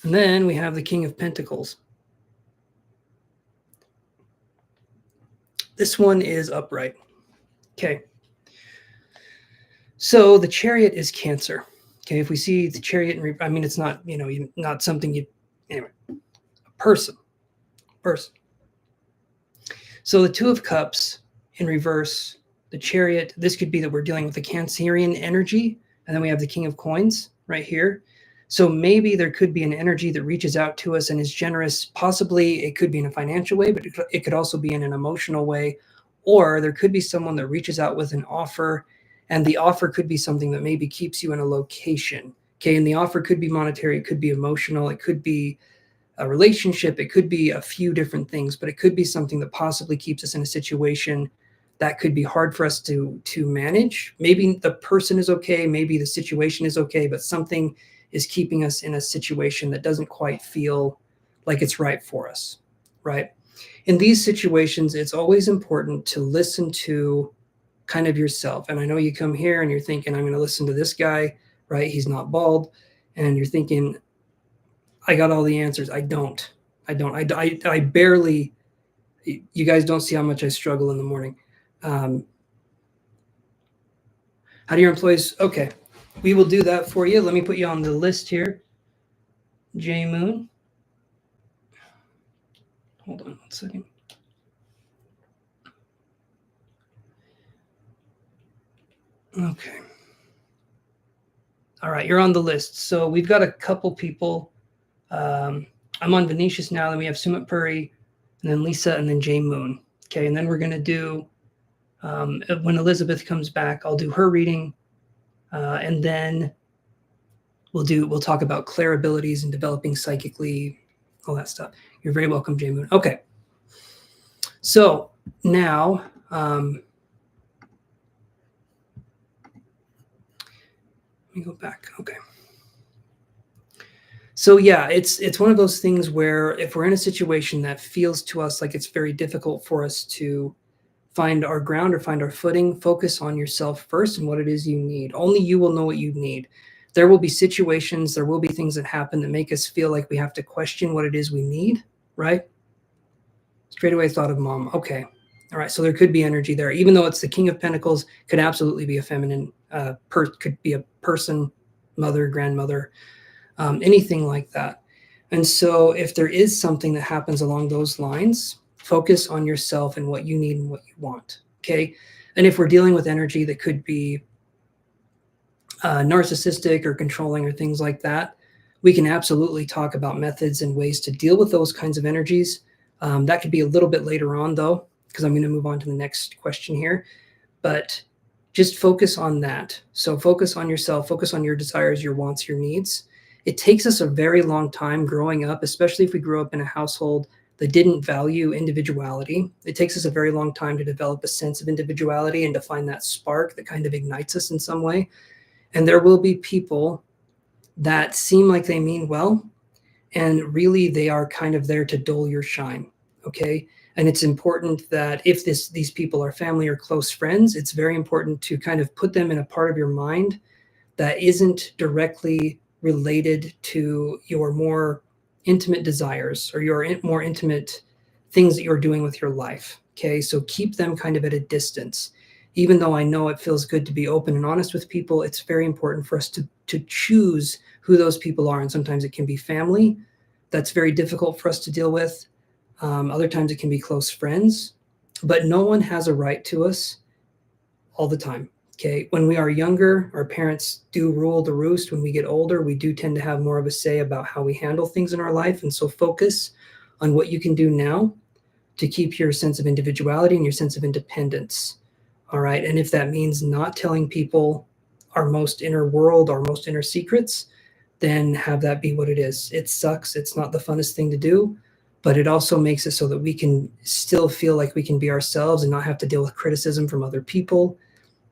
And then we have the King of Pentacles. This one is upright. Okay. So the Chariot is Cancer. Okay. If we see the Chariot, I mean, it's not, not something you, anyway, a person. So the Two of Cups in reverse, the Chariot, this could be that we're dealing with the Cancerian energy. And then we have the King of Coins right here. So maybe there could be an energy that reaches out to us and is generous. Possibly it could be in a financial way, but it could also be in an emotional way. Or there could be someone that reaches out with an offer, and the offer could be something that maybe keeps you in a location. Okay, and the offer could be monetary, it could be emotional, it could be a relationship, it could be a few different things, but it could be something that possibly keeps us in a situation that could be hard for us to manage. Maybe the person is okay, maybe the situation is okay, but something is keeping us in a situation that doesn't quite feel like it's right for us, right? In these situations, it's always important to listen to kind of yourself. And I know you come here and you're thinking, I'm going to listen to this guy, right? He's not bald. And you're thinking, I got all the answers. I don't. I barely, you guys don't see how much I struggle in the morning. How do your employees, okay. We will do that for you. Let me put you on the list here. J Moon. Hold on 1 second. Okay. All right, you're on the list. So we've got a couple people. I'm on Venetius now. Then we have Sumit Puri, and then Lisa, and then J Moon. Okay, and then we're going to do, when Elizabeth comes back, I'll do her reading, and then we'll talk about Claire abilities and developing psychically, all that stuff. You're very welcome, J Moon. Okay. So now, let me go back. Okay. So yeah, it's one of those things where if we're in a situation that feels to us like it's very difficult for us to find our ground or find our footing, focus on yourself first and what it is you need. Only you will know what you need. There will be situations, there will be things that happen that make us feel like we have to question what it is we need, right? Straight away thought of mom. Okay. All right. So there could be energy there, even though it's the King of Pentacles, could absolutely be a feminine, could be a person, mother, grandmother, anything like that. And so if there is something that happens along those lines, focus on yourself and what you need and what you want. Okay. And if we're dealing with energy that could be narcissistic or controlling or things like that, we can absolutely talk about methods and ways to deal with those kinds of energies. That could be a little bit later on, though, because I'm going to move on to the next question here. But just focus on that. So focus on yourself, focus on your desires, your wants, your needs. It takes us a very long time growing up, especially if we grew up in a household that didn't value individuality. It takes us a very long time to develop a sense of individuality and to find that spark that kind of ignites us in some way. And there will be people that seem like they mean well, and really they are kind of there to dull your shine. Okay. And it's important that if these people are family or close friends, it's very important to kind of put them in a part of your mind that isn't directly related to your more intimate desires or your more intimate things that you're doing with your life. Okay. So keep them kind of at a distance. Even though I know it feels good to be open and honest with people, it's very important for us to choose who those people are. And sometimes it can be family. That's very difficult for us to deal with. Other times it can be close friends, but no one has a right to us. all the time. Okay. When we are younger, our parents do rule the roost. When we get older, we do tend to have more of a say about how we handle things in our life. And so focus on what you can do now to keep your sense of individuality and your sense of independence. All right. And if that means not telling people our most inner world, our most inner secrets, then have that be what it is. It sucks. It's not the funnest thing to do, but it also makes it so that we can still feel like we can be ourselves and not have to deal with criticism from other people.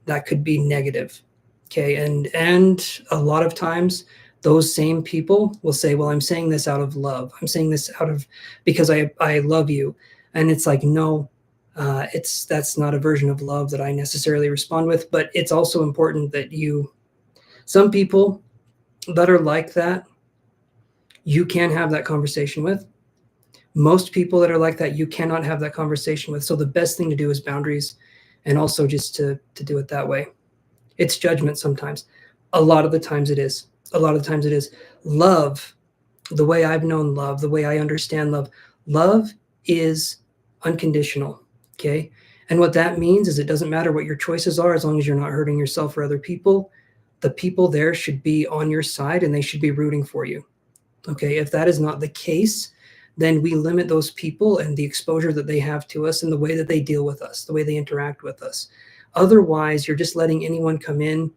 That could be negative. Okay. And a lot of times those same people will say, well, I'm saying this out of love. I'm saying this out of, because I love you. And it's like, no, that's not a version of love that I necessarily respond with, but it's also important that some people that are like that, you can have that conversation with. Most people that are like that, you cannot have that conversation with. So the best thing to do is boundaries, and also just to do it that way. It's judgment sometimes. A lot of the times it is. A lot of the times it is. Love, the way I've known love, the way I understand love is unconditional, okay? And what that means is it doesn't matter what your choices are as long as you're not hurting yourself or other people. The people there should be on your side and they should be rooting for you, okay? If that is not the case, then we limit those people and the exposure that they have to us and the way that they deal with us, the way they interact with us. Otherwise, you're just letting anyone come in.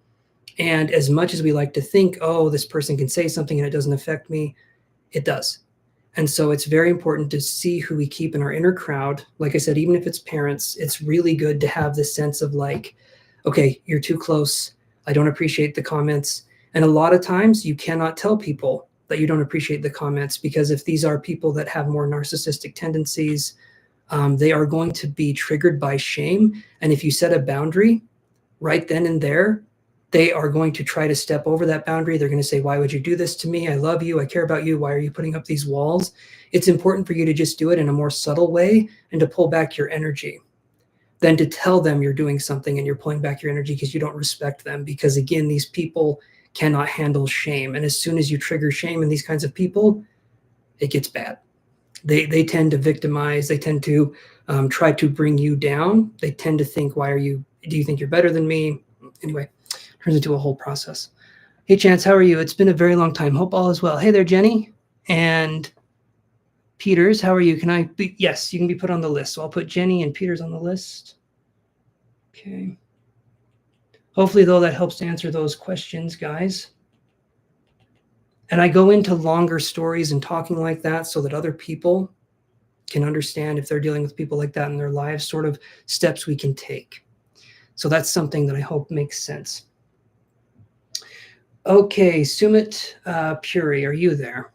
And as much as we like to think, oh, this person can say something and it doesn't affect me, it does. And so it's very important to see who we keep in our inner crowd. Like I said, even if it's parents, it's really good to have this sense of like, okay, you're too close. I don't appreciate the comments. And a lot of times you cannot tell people that you don't appreciate the comments, because if these are people that have more narcissistic tendencies, they are going to be triggered by shame. And if you set a boundary right then and there, they are going to try to step over that boundary. They're going to say, why would you do this to me? I love you. I care about you. Why are you putting up these walls? It's important for you to just do it in a more subtle way and to pull back your energy than to tell them you're doing something and you're pulling back your energy because you don't respect them. Because again, these people cannot handle shame. And as soon as you trigger shame in these kinds of people, it gets bad. They tend to victimize. They tend to try to bring you down. They tend to think, do you think you're better than me? Anyway, turns into a whole process. Hey, Chance, how are you? It's been a very long time. Hope all is well. Hey there, Jenny. And Peters, how are you? Yes, you can be put on the list. So I'll put Jenny and Peters on the list. Okay. Hopefully, though, that helps to answer those questions, guys. And I go into longer stories and talking like that so that other people can understand, if they're dealing with people like that in their lives, sort of steps we can take. So that's something that I hope makes sense. Okay, Sumit Puri, are you there?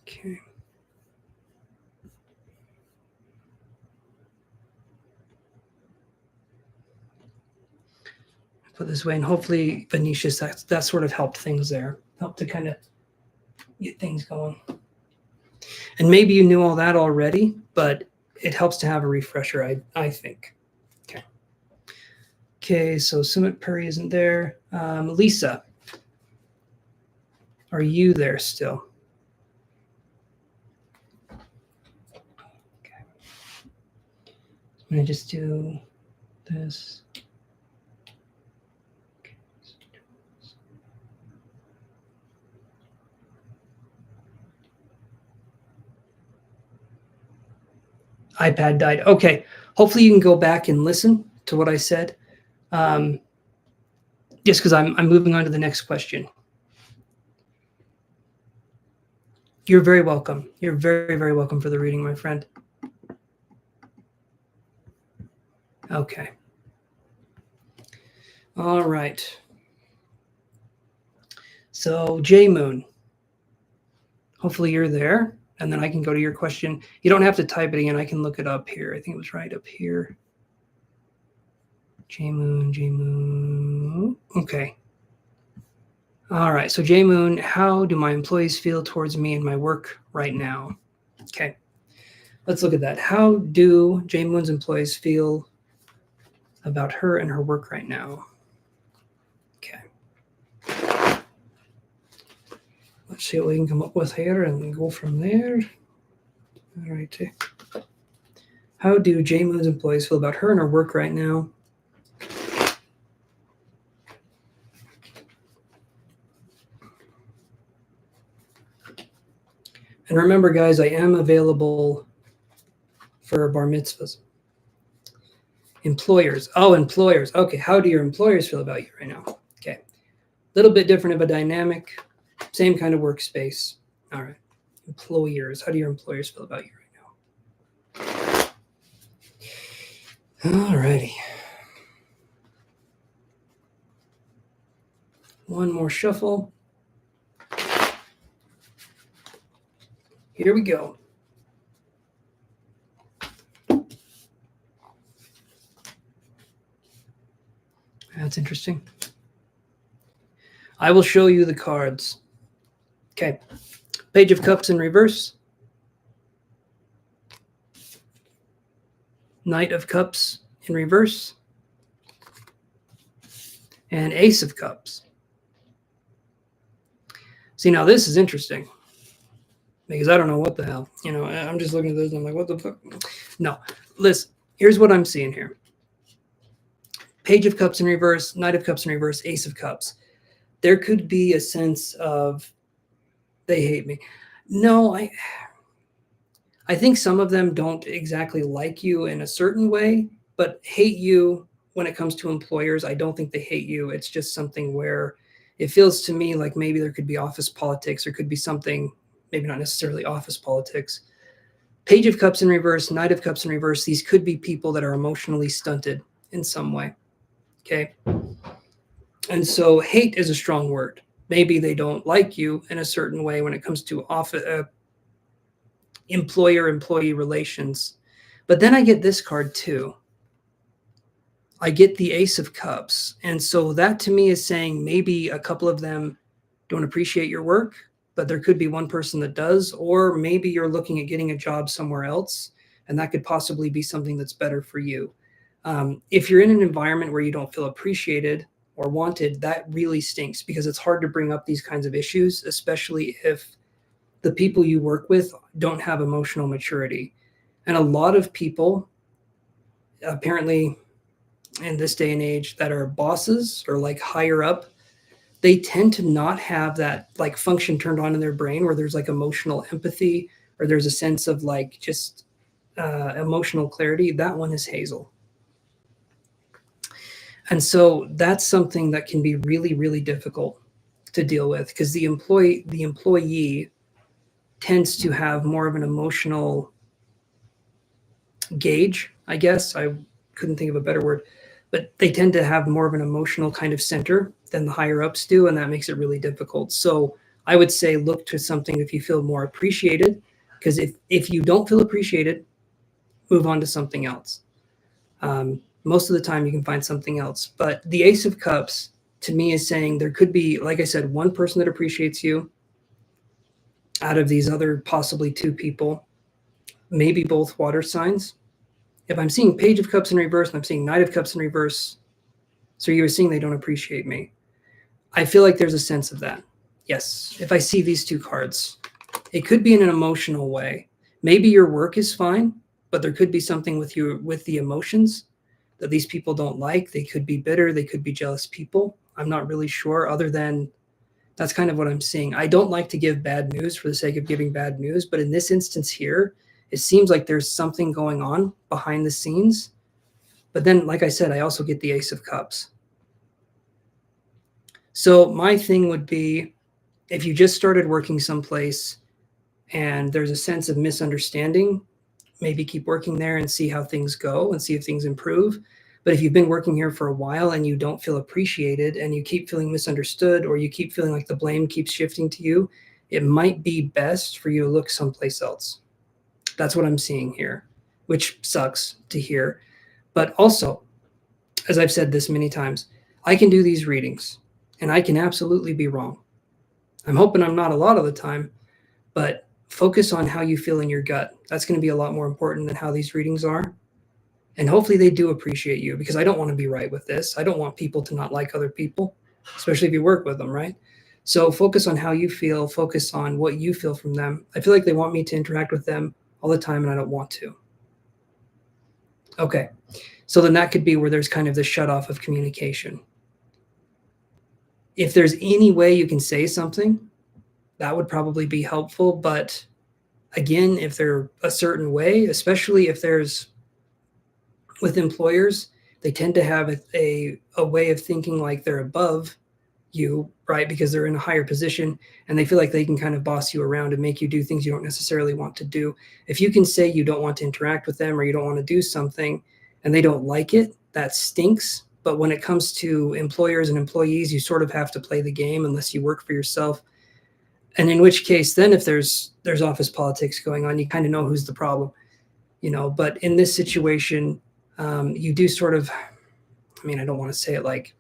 Okay. Put this way, and hopefully, Venetius, that sort of helped things there, helped to kind of get things going. And maybe you knew all that already, but it helps to have a refresher, I think. Okay, so Sumit Puri isn't there. Lisa, are you there still? Okay. I'm going to just do this. iPad died. Okay. Hopefully you can go back and listen to what I said. Just because I'm moving on to the next question. You're very welcome. You're very, very welcome for the reading, my friend. Okay. All right. So J Moon, hopefully you're there. And then I can go to your question. You don't have to type it again. I can look it up here. I think it was right up here. J Moon. Okay. All right. So J Moon, how do my employees feel towards me and my work right now? Okay. Let's look at that. How do J Moon's employees feel about her and her work right now? Okay. Let's see what we can come up with here and go from there. All right. How do J Moon's employees feel about her and her work right now? And remember, guys, I am available for bar mitzvahs. Employers. Oh, employers. Okay. How do your employers feel about you right now? Okay. A little bit different of a dynamic. Same kind of workspace. All right. Employers. How do your employers feel about you right now? All righty. One more shuffle. Here we go. That's interesting. I will show you the cards. Okay. Page of Cups in reverse. Knight of Cups in reverse. And Ace of Cups. See, now this is interesting. Because I don't know what the hell. You know, I'm just looking at this and I'm like, what the fuck? No. Listen, here's what I'm seeing here. Page of Cups in reverse, Knight of Cups in reverse, Ace of Cups. There could be a sense of they hate me. No, I think some of them don't exactly like you in a certain way, but hate you when it comes to employers. I don't think they hate you. It's just something where it feels to me like maybe there could be office politics, or could be something, maybe not necessarily office politics. Page of Cups in reverse, Knight of Cups in reverse. These could be people that are emotionally stunted in some way. Okay. And so hate is a strong word. Maybe they don't like you in a certain way when it comes to employer-employee relations. But then I get this card too. I get the Ace of Cups. And so that to me is saying maybe a couple of them don't appreciate your work, but there could be one person that does, or maybe you're looking at getting a job somewhere else, and that could possibly be something that's better for you. If you're in an environment where you don't feel appreciated or wanted, that really stinks, because it's hard to bring up these kinds of issues, especially if the people you work with don't have emotional maturity. And a lot of people, apparently in this day and age, that are bosses or like higher up, they tend to not have that like function turned on in their brain where there's like emotional empathy, or there's a sense of like just emotional clarity. That one is Hazel. And so that's something that can be really, really difficult to deal with, because the employee tends to have more of an emotional gauge, I guess. I couldn't think of a better word, but they tend to have more of an emotional kind of center than the higher ups do, and that makes it really difficult. So I would say look to something if you feel more appreciated, because if you don't feel appreciated, move on to something else. Most of the time you can find something else. But the Ace of Cups to me is saying there could be, like I said, one person that appreciates you out of these other possibly two people, maybe both water signs. If I'm seeing Page of Cups in reverse and I'm seeing Knight of Cups in reverse, so you're seeing they don't appreciate me. I feel like there's a sense of that. Yes, if I see these two cards, it could be in an emotional way. Maybe your work is fine, but there could be something with you, with the emotions, that these people don't like. They could be bitter. They could be jealous people. I'm not really sure, other than that's kind of what I'm seeing. I don't like to give bad news for the sake of giving bad news, but in this instance here, it seems like there's something going on behind the scenes. But then, like I said, I also get the Ace of Cups. So my thing would be, if you just started working someplace and there's a sense of misunderstanding, maybe keep working there and see how things go and see if things improve. But if you've been working here for a while and you don't feel appreciated and you keep feeling misunderstood, or you keep feeling like the blame keeps shifting to you, it might be best for you to look someplace else. That's what I'm seeing here, which sucks to hear. But also, as I've said this many times, I can do these readings and I can absolutely be wrong. I'm hoping I'm not a lot of the time, but focus on how you feel in your gut. That's going to be a lot more important than how these readings are. And hopefully they do appreciate you, because I don't want to be right with this. I don't want people to not like other people, especially if you work with them, right? So focus on how you feel, focus on what you feel from them. I feel like they want me to interact with them all the time and I don't want to. Okay, so then that could be where there's kind of the shut off of communication. If there's any way you can say something, that would probably be helpful. But again, if they're a certain way, especially if there's with employers, they tend to have a way of thinking like they're above you, right? Because they're in a higher position and they feel like they can kind of boss you around and make you do things you don't necessarily want to do. If you can say you don't want to interact with them or you don't want to do something and they don't like it, that stinks. But when it comes to employers and employees, you sort of have to play the game unless you work for yourself. And in which case, then if there's office politics going on, you kind of know who's the problem, you know. But in this situation, you do sort of, I mean, I don't want to say it like,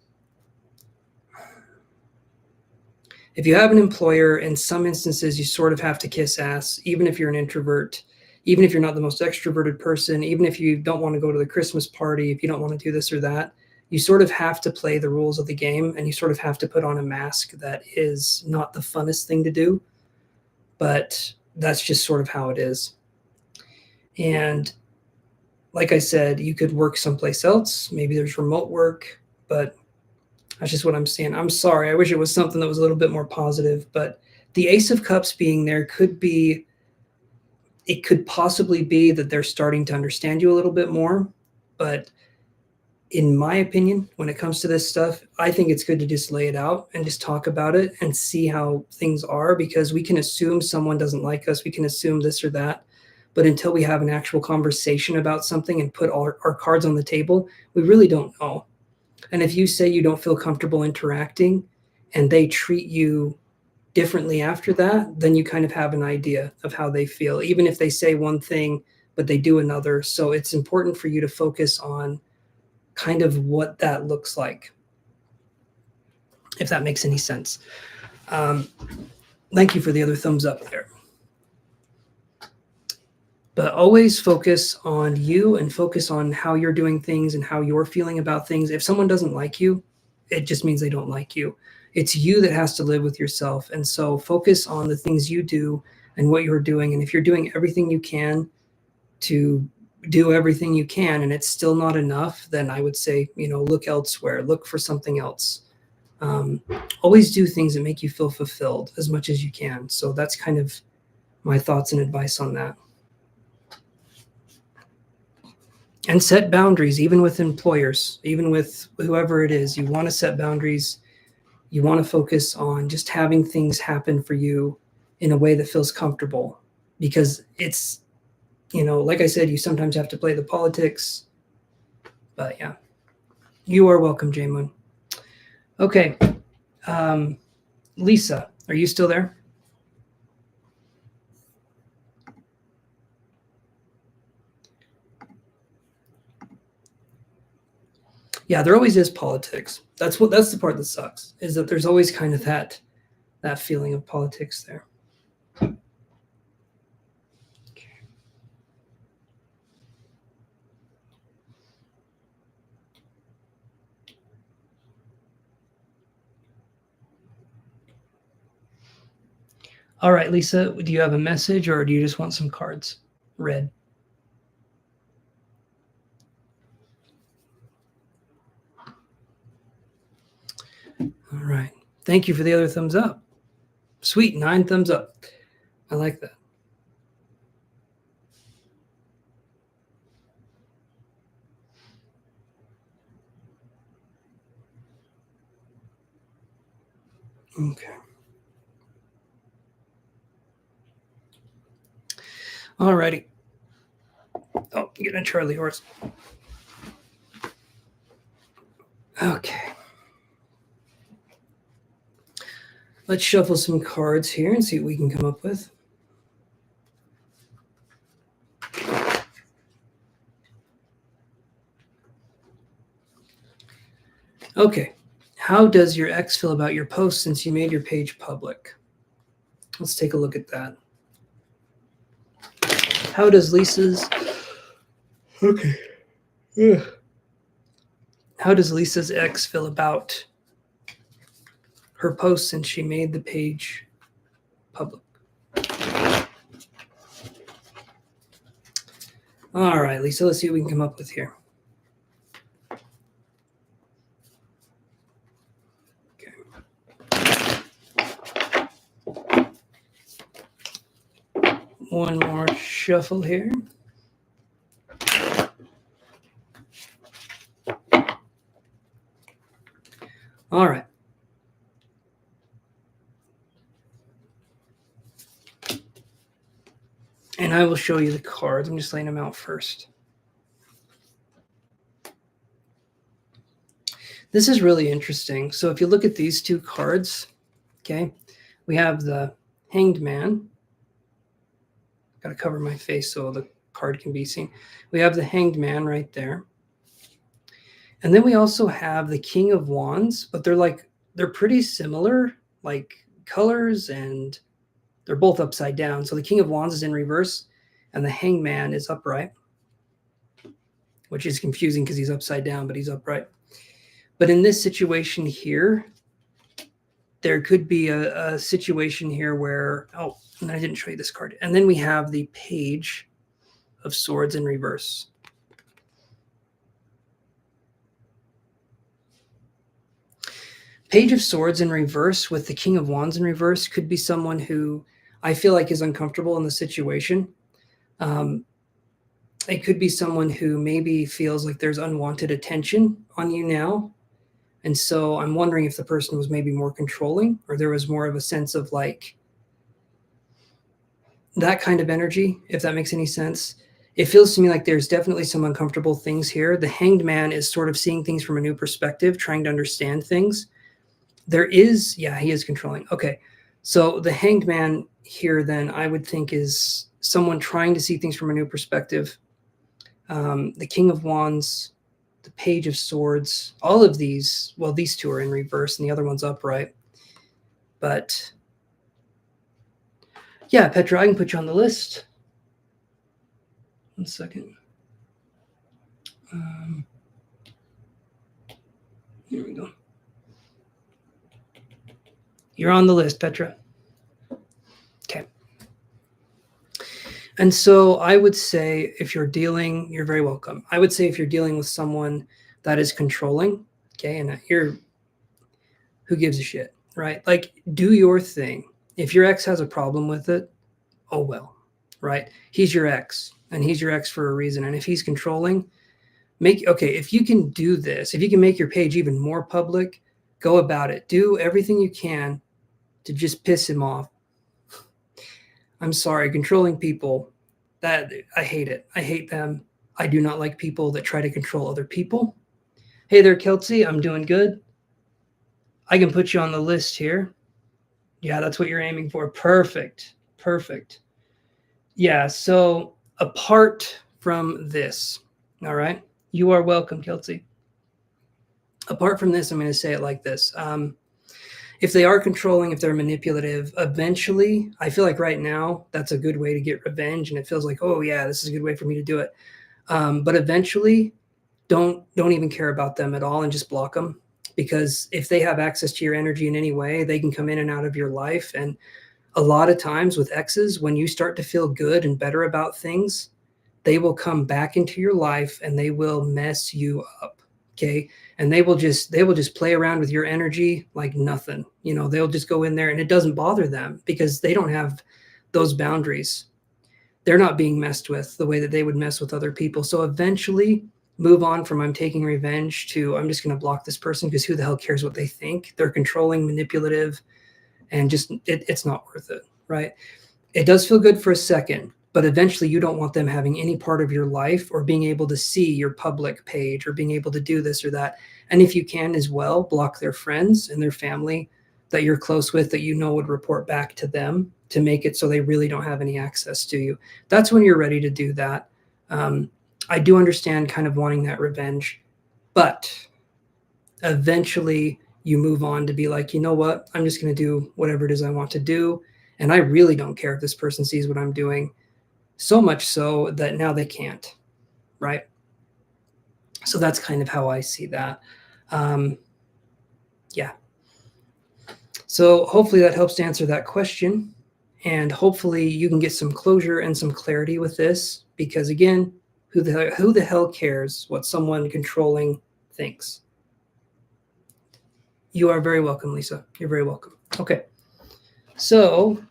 if you have an employer, in some instances, you sort of have to kiss ass, even if you're an introvert, even if you're not the most extroverted person, even if you don't want to go to the Christmas party, if you don't want to do this or that, you sort of have to play the rules of the game and you sort of have to put on a mask that is not the funnest thing to do, but that's just sort of how it is. And like I said, you could work someplace else. Maybe there's remote work, but that's just what I'm saying. I'm sorry. I wish it was something that was a little bit more positive, but the Ace of Cups being there it could possibly be that they're starting to understand you a little bit more. But in my opinion, when it comes to this stuff, I think it's good to just lay it out and just talk about it and see how things are, because we can assume someone doesn't like us. We can assume this or that. But until we have an actual conversation about something and put our cards on the table, we really don't know. And if you say you don't feel comfortable interacting and they treat you differently after that, then you kind of have an idea of how they feel, even if they say one thing, but they do another. So it's important for you to focus on kind of what that looks like, if that makes any sense. Thank you for the other thumbs up there. But always focus on you and focus on how you're doing things and how you're feeling about things. If someone doesn't like you, it just means they don't like you. It's you that has to live with yourself. And so focus on the things you do and what you're doing. And if you're doing everything you can to do everything you can and it's still not enough, then I would say, look elsewhere, look for something else. Always do things that make you feel fulfilled as much as you can. So that's kind of my thoughts and advice on that. And set boundaries, even with employers, even with whoever it is. You want to set boundaries. You want to focus on just having things happen for you in a way that feels comfortable, because it's, like I said, you sometimes have to play the politics. But yeah, you are welcome, J-Moon. Okay. Lisa, are you still there? Yeah, there always is politics. That's the part that sucks, is that there's always kind of that feeling of politics there. Okay. All right, Lisa, do you have a message or do you just want some cards read? All right. Thank you for the other thumbs up. Sweet, 9 thumbs up. I like that. Okay. All righty. Oh, I'm getting a Charlie horse. Okay. Let's shuffle some cards here and see what we can come up with. Okay. How does your ex feel about your post since you made your page public? Let's take a look at that. How does Lisa's... Okay. Yeah. How does Lisa's ex feel about her post since she made the page public? All right, Lisa, let's see what we can come up with here. One more shuffle here. All right. And I will show you the cards. I'm just laying them out first. This is really interesting. So if you look at these two cards, okay, we have the Hanged Man. Got to cover my face so the card can be seen. We have the Hanged Man right there. And then we also have the King of Wands, but they're pretty similar, like colors, and they're both upside down. So the King of Wands is in reverse and the Hanged Man is upright, which is confusing because he's upside down, but he's upright. But in this situation here, there could be a situation here where, oh, and I didn't show you this card. And then we have the Page of Swords in reverse. Page of Swords in reverse with the King of Wands in reverse could be someone who I feel like is uncomfortable in the situation. It could be someone who maybe feels like there's unwanted attention on you now. And so I'm wondering if the person was maybe more controlling, or there was more of a sense of like that kind of energy, if that makes any sense. It feels to me like there's definitely some uncomfortable things here. The Hanged Man is sort of seeing things from a new perspective, trying to understand things. There is, yeah, he is controlling. Okay. So the Hanged Man here, then I would think is someone trying to see things from a new perspective. The King of Wands, the Page of Swords, all of these, well, these two are in reverse and the other one's upright. But yeah, Petra, I can put you on the list. 1 second. Here we go. You're on the list, Petra. Okay. And so I would say if you're dealing, you're very welcome. I would say if you're dealing with someone that is controlling, okay, and you're, who gives a shit, right? Like, do your thing. If your ex has a problem with it, oh well, right? He's your ex, and he's your ex for a reason. And if he's controlling, if you can do this, if you can make your page even more public, go about it. Do everything you can to just piss him off. I'm sorry, controlling people, that I hate it. I hate them. I do not like people that try to control other people. Hey there, Kelsey, I'm doing good. I can put you on the list here. Yeah, that's what you're aiming for. Perfect. Perfect. Yeah, so apart from this, all right, you are welcome, Kelsey. Apart from this, I'm going to say it like this. If they are controlling, if they're manipulative, eventually, I feel like right now, that's a good way to get revenge. And it feels like, oh yeah, this is a good way for me to do it. But eventually, don't even care about them at all and just block them. Because if they have access to your energy in any way, they can come in and out of your life. And a lot of times with exes, when you start to feel good and better about things, they will come back into your life and they will mess you up. Okay. And they will just play around with your energy like nothing. You know, they'll just go in there and it doesn't bother them because they don't have those boundaries. They're not being messed with the way that they would mess with other people. So eventually move on from I'm taking revenge to I'm just going to block this person because who the hell cares what they think? They're controlling, manipulative, and just it's not worth it, right? It does feel good for a second, but eventually you don't want them having any part of your life or being able to see your public page or being able to do this or that. And if you can as well, block their friends and their family that you're close with that you know would report back to them to make it so they really don't have any access to you. That's when you're ready to do that. I do understand kind of wanting that revenge, but eventually you move on to be like, you know what, I'm just going to do whatever it is I want to do. And I really don't care if this person sees what I'm doing, so much so that now they can't, right? So that's kind of how I see that. Yeah. So hopefully that helps to answer that question. And hopefully you can get some closure and some clarity with this, because again, Who the hell cares what someone controlling thinks? You are very welcome, Lisa. You're very welcome. Okay. So,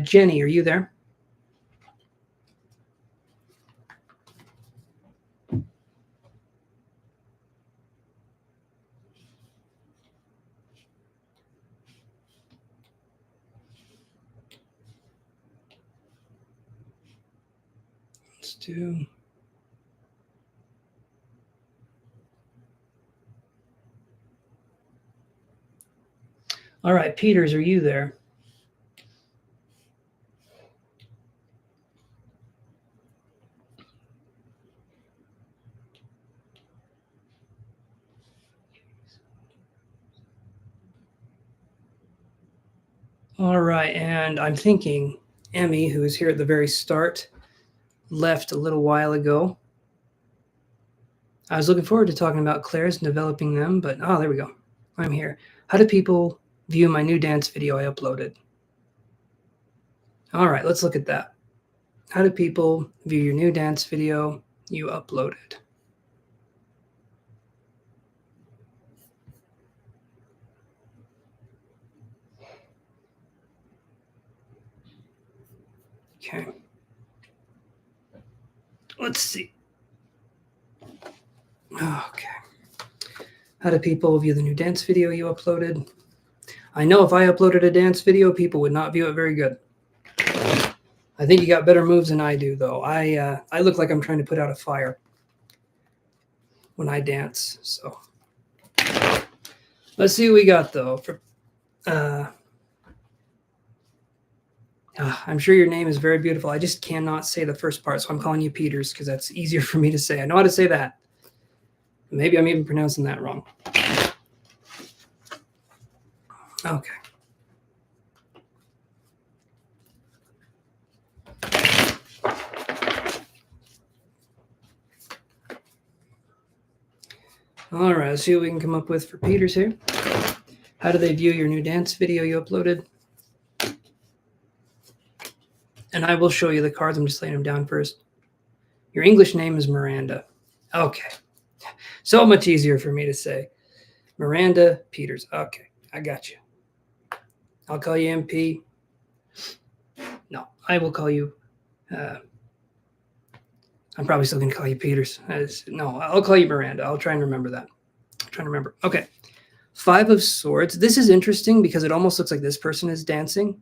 Jenny, are you there? Let's do... All right, Peters, are you there? All right, and I'm thinking Emmy, who was here at the very start, left a little while ago. I was looking forward to talking about clairs and developing them, but there we go. I'm here. How do people view my new dance video I uploaded? All right, let's look at that. How do people view your new dance video you uploaded? Okay. Let's see. Okay. How do people view the new dance video you uploaded? I know if I uploaded a dance video, people would not view it very good. I think you got better moves than I do, though. I look like I'm trying to put out a fire when I dance. So let's see what we got, though. I'm sure your name is very beautiful. I just cannot say the first part, so I'm calling you Peters because that's easier for me to say. I know how to say that. Maybe I'm even pronouncing that wrong. Okay. All right, let's see what we can come up with for Peters here. How do they view your new dance video you uploaded? And I will show you the cards. I'm just laying them down first. Your English name is Miranda. Okay. So much easier for me to say. Miranda Peters. Okay, I got you. I'll call you MP. No, I will call you... I'm probably still going to call you Peters. No, I'll call you Miranda. I'll try and remember that. I'm trying to remember. Okay. 5 of Swords. This is interesting because it almost looks like this person is dancing.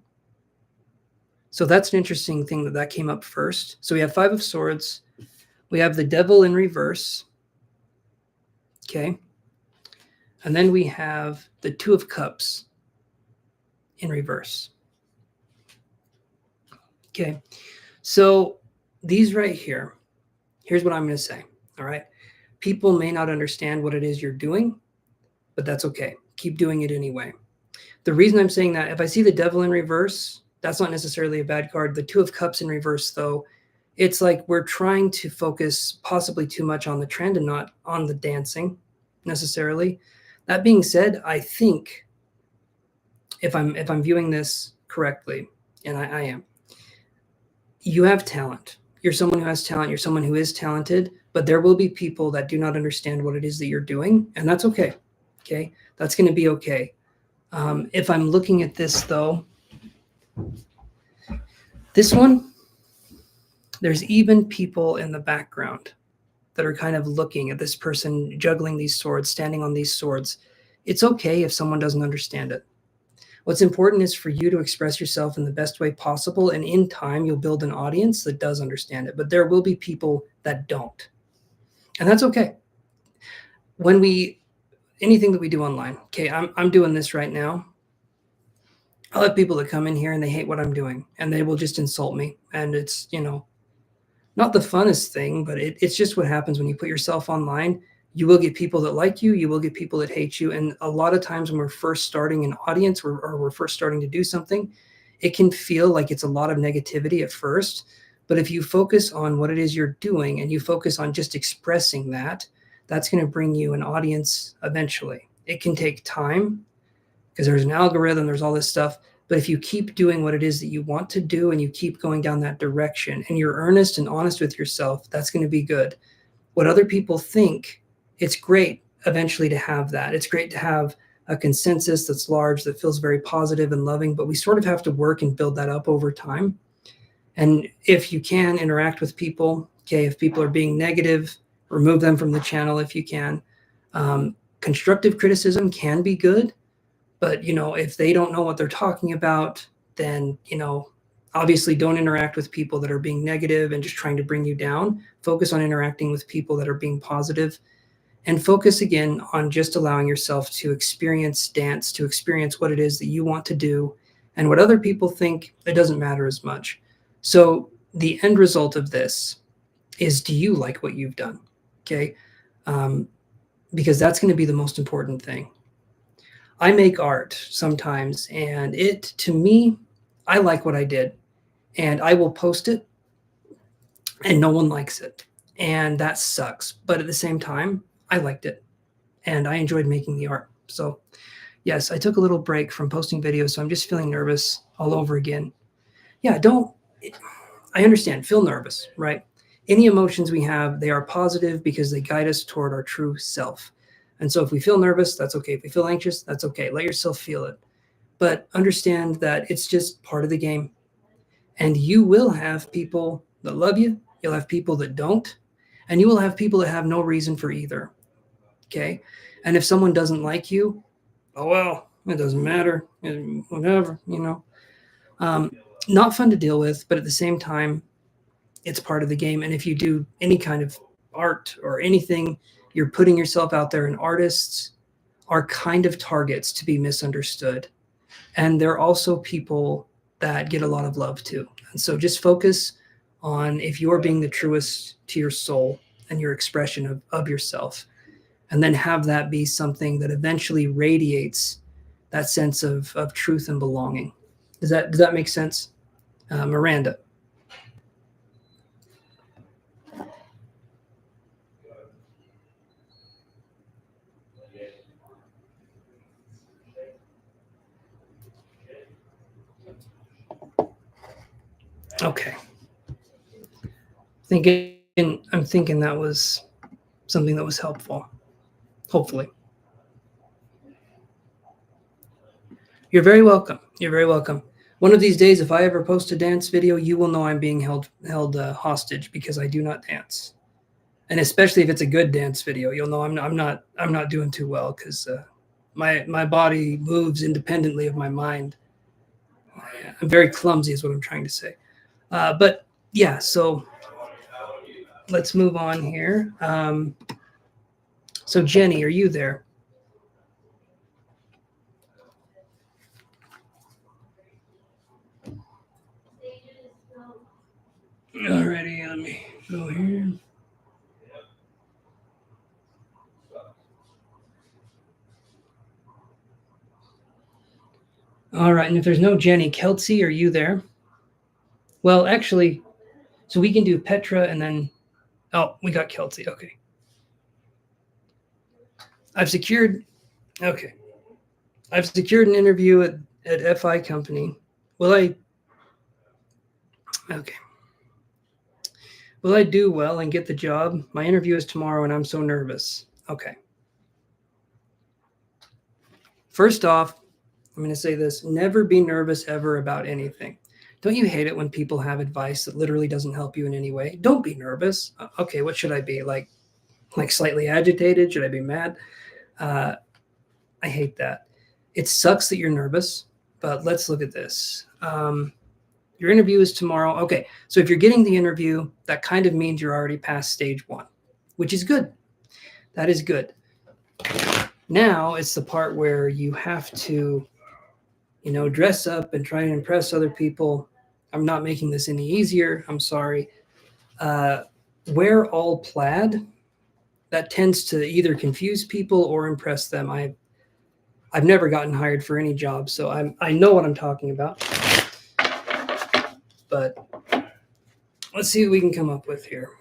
So that's an interesting thing that came up first. So we have 5 of Swords. We have the Devil in reverse. Okay. And then we have the 2 of Cups in reverse. Okay. So these right here, here's what I'm going to say. All right. People may not understand what it is you're doing, but that's okay. Keep doing it anyway. The reason I'm saying that, if I see the Devil in reverse, that's not necessarily a bad card. The 2 of Cups in reverse, though, it's like we're trying to focus possibly too much on the trend and not on the dancing necessarily. That being said, I think if I'm viewing this correctly, and I am, you have talent. You're someone who has talent. You're someone who is talented, but there will be people that do not understand what it is that you're doing, and that's okay. Okay, that's going to be okay. If I'm looking at this, though, this one, there's even people in the background that are kind of looking at this person juggling these swords, standing on these swords. It's okay if someone doesn't understand it. What's important is for you to express yourself in the best way possible, and in time, you'll build an audience that does understand it. But there will be people that don't, and that's okay. Anything that we do online, okay, I'm doing this right now. I'll have people that come in here and they hate what I'm doing, and they will just insult me. And it's, not the funnest thing, but it's just what happens when you put yourself online. You will get people that like you. You will get people that hate you. And a lot of times when we're first starting an audience or we're first starting to do something, it can feel like it's a lot of negativity at first. But if you focus on what it is you're doing and you focus on just expressing that, that's going to bring you an audience eventually. It can take time because there's an algorithm, there's all this stuff. But if you keep doing what it is that you want to do and you keep going down that direction and you're earnest and honest with yourself, that's going to be good. What other people think, it's great eventually to have that. It's great to have a consensus that's large, that feels very positive and loving, but we sort of have to work and build that up over time. And if you can interact with people, okay, if people are being negative, remove them from the channel if you can. Constructive criticism can be good, but, if they don't know what they're talking about, then, obviously don't interact with people that are being negative and just trying to bring you down. Focus on interacting with people that are being positive, and focus again on just allowing yourself to experience dance, to experience what it is that you want to do. And what other people think, it doesn't matter as much. So the end result of this is, do you like what you've done? Okay. Because that's going to be the most important thing. I make art sometimes, and to me, I like what I did, and I will post it and no one likes it. And that sucks. But at the same time, I liked it and I enjoyed making the art. So yes, I took a little break from posting videos. So I'm just feeling nervous all over again. Yeah, I understand, feel nervous, right? Any emotions we have, they are positive because they guide us toward our true self. And so if we feel nervous, that's okay. If we feel anxious, that's okay. Let yourself feel it. But understand that it's just part of the game. And you will have people that love you. You'll have people that don't. And you will have people that have no reason for either. Okay? And if someone doesn't like you, oh, well, it doesn't matter. Whatever, Not fun to deal with, but at the same time, it's part of the game. And if you do any kind of art or anything, you're putting yourself out there, and artists are kind of targets to be misunderstood. And they're also people that get a lot of love too. And so just focus on if you're being the truest to your soul and your expression of yourself, and then have that be something that eventually radiates that sense of truth and belonging. Does that make sense? Miranda. Okay. I'm thinking that was something that was helpful. Hopefully. You're very welcome. You're very welcome. One of these days, if I ever post a dance video, you will know I'm being held hostage because I do not dance. And especially if it's a good dance video, you'll know I'm not doing too well because my body moves independently of my mind. I'm very clumsy, is what I'm trying to say. But yeah, so let's move on here. So Jenny, are you there? Alrighty, let me go here. All right, and if there's no Jenny, Kelsey, are you there? Well, actually, so we can do Petra and then, oh, we got Kelsey. Okay. I've secured an interview at FI company. Okay. Will I do well and get the job? My interview is tomorrow and I'm so nervous. Okay. First off, I'm going to say this: never be nervous ever about anything. Don't you hate it when people have advice that literally doesn't help you in any way? Don't be nervous. Okay, what should I be? Like slightly agitated? Should I be mad? I hate that. It sucks that you're nervous, but let's look at this. Your interview is tomorrow. Okay, so if you're getting the interview, that kind of means you're already past stage 1, which is good. That is good. Now it's the part where you have to, dress up and try and impress other people. I'm not making this any easier. I'm sorry. Wear all plaid. That tends to either confuse people or impress them. I've never gotten hired for any job, so I know what I'm talking about. But let's see what we can come up with here.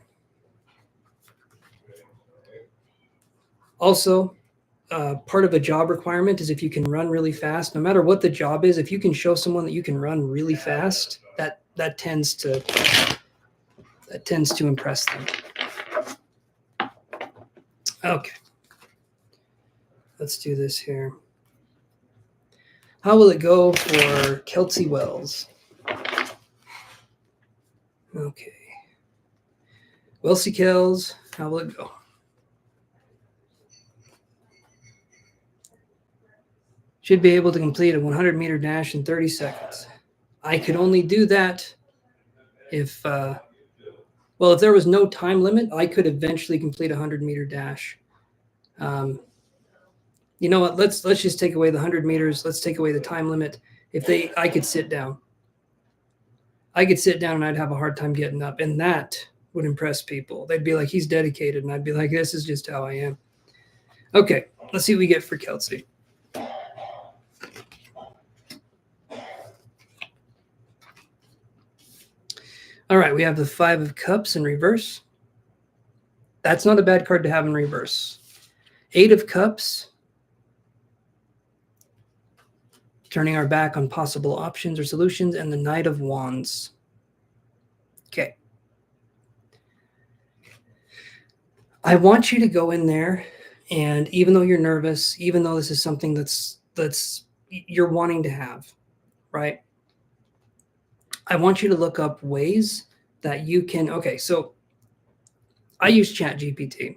Also, part of a job requirement is if you can run really fast. No matter what the job is, if you can show someone that you can run really fast, that tends to impress them. Okay, let's do this here. How will it go for Kelsey Wells? Okay. Welsie Kells, how will it go? Should be able to complete a 100-meter dash in 30 seconds. I could only do that if, well, if there was no time limit, I could eventually complete a 100-meter dash. You know what? Let's just take away the 100 meters. Let's take away the time limit. I could sit down. I could sit down and I'd have a hard time getting up, and that would impress people. They'd be like, he's dedicated, and I'd be like, this is just how I am. Okay, let's see what we get for Kelsey. All right, we have the 5 of Cups in reverse. That's not a bad card to have in reverse. 8 of Cups. Turning our back on possible options or solutions, and the Knight of Wands. Okay. I want you to go in there, and even though you're nervous, even though this is something that's you're wanting to have, right? I want you to look up ways that you can, okay, so I use ChatGPT,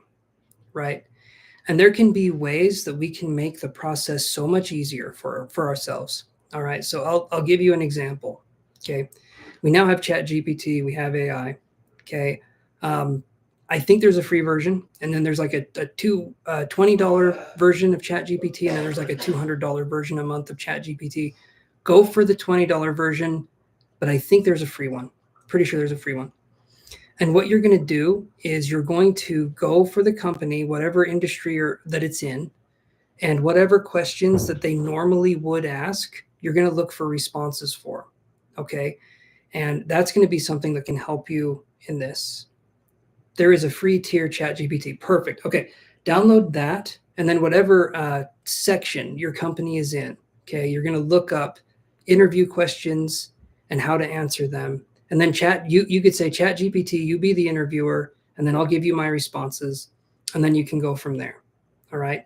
right? And there can be ways that we can make the process so much easier for ourselves. All right, so I'll give you an example. Okay, we now have ChatGPT, we have AI. Okay, I think there's a free version, and then there's like a $20 version of ChatGPT, and then there's like a $200 version a month of ChatGPT. Go for the $20 version, but I think there's a free one. Pretty sure there's a free one. And what you're going to do is you're going to go for the company, whatever industry that it's in, and whatever questions that they normally would ask, you're going to look for responses for. Okay. And that's going to be something that can help you in this. There is a free tier ChatGPT. Perfect. Okay. Download that. And then whatever section your company is in, okay, you're going to look up interview questions and how to answer them. And then you could say, ChatGPT, you be the interviewer, and then I'll give you my responses, and then you can go from there. All right.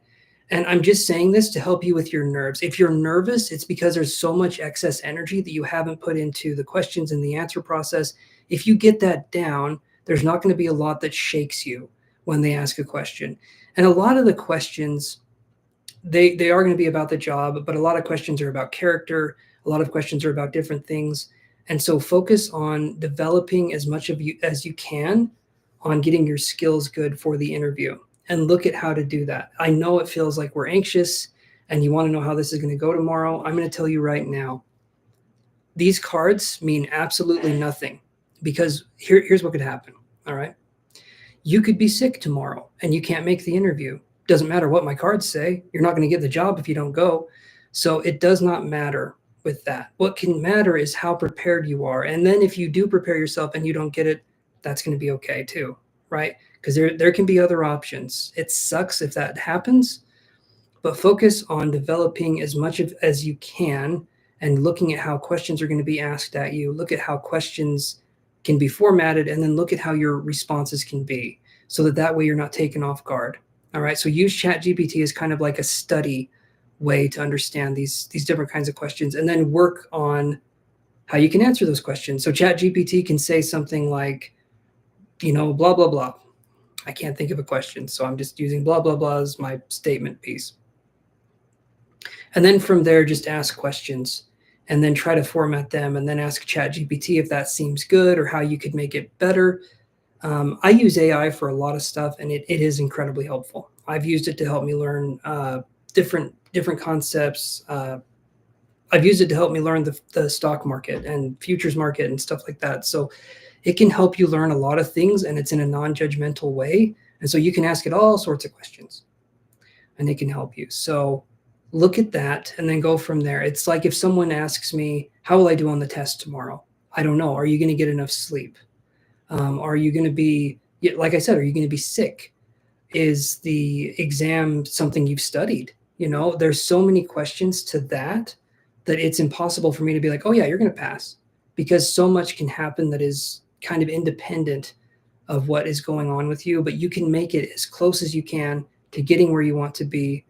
And I'm just saying this to help you with your nerves. If you're nervous, it's because there's so much excess energy that you haven't put into the questions and the answer process. If you get that down, there's not going to be a lot that shakes you when they ask a question. And a lot of the questions, they are going to be about the job, but a lot of questions are about character. A lot of questions are about different things. And so focus on developing as much of you as you can on getting your skills good for the interview, and look at how to do that. I know it feels like we're anxious and you want to know how this is going to go tomorrow. I'm going to tell you right now, these cards mean absolutely nothing, because here's what could happen. All right. You could be sick tomorrow and you can't make the interview. Doesn't matter what my cards say. You're not going to get the job if you don't go. So it does not matter with that. What can matter is how prepared you are. And then if you do prepare yourself and you don't get it, that's going to be okay too, right? Because there can be other options. It sucks if that happens, but focus on developing as much as you can and looking at how questions are going to be asked at you. Look at how questions can be formatted, and then look at how your responses can be, so that way you're not taken off guard. All right. So use ChatGPT as kind of like a study way to understand these different kinds of questions, and then work on how you can answer those questions. So ChatGPT can say something like, blah, blah, blah. I can't think of a question, so I'm just using blah, blah, blah as my statement piece. And then from there, just ask questions and then try to format them, and then ask ChatGPT if that seems good or how you could make it better. I use AI for a lot of stuff, and it is incredibly helpful. I've used it to help me learn different concepts. I've used it to help me learn the stock market and futures market and stuff like that. So it can help you learn a lot of things, and it's in a non-judgmental way. And so you can ask it all sorts of questions, and it can help you. So look at that and then go from there. It's like if someone asks me, how will I do on the test tomorrow? I don't know. Are you going to get enough sleep? Are you going to be, like I said, are you going to be sick? is the exam something you've studied? You know, there's so many questions to that it's impossible for me to be like, oh yeah, you're going to pass, because so much can happen that is kind of independent of what is going on with you, but you can make it as close as you can to getting where you want to be.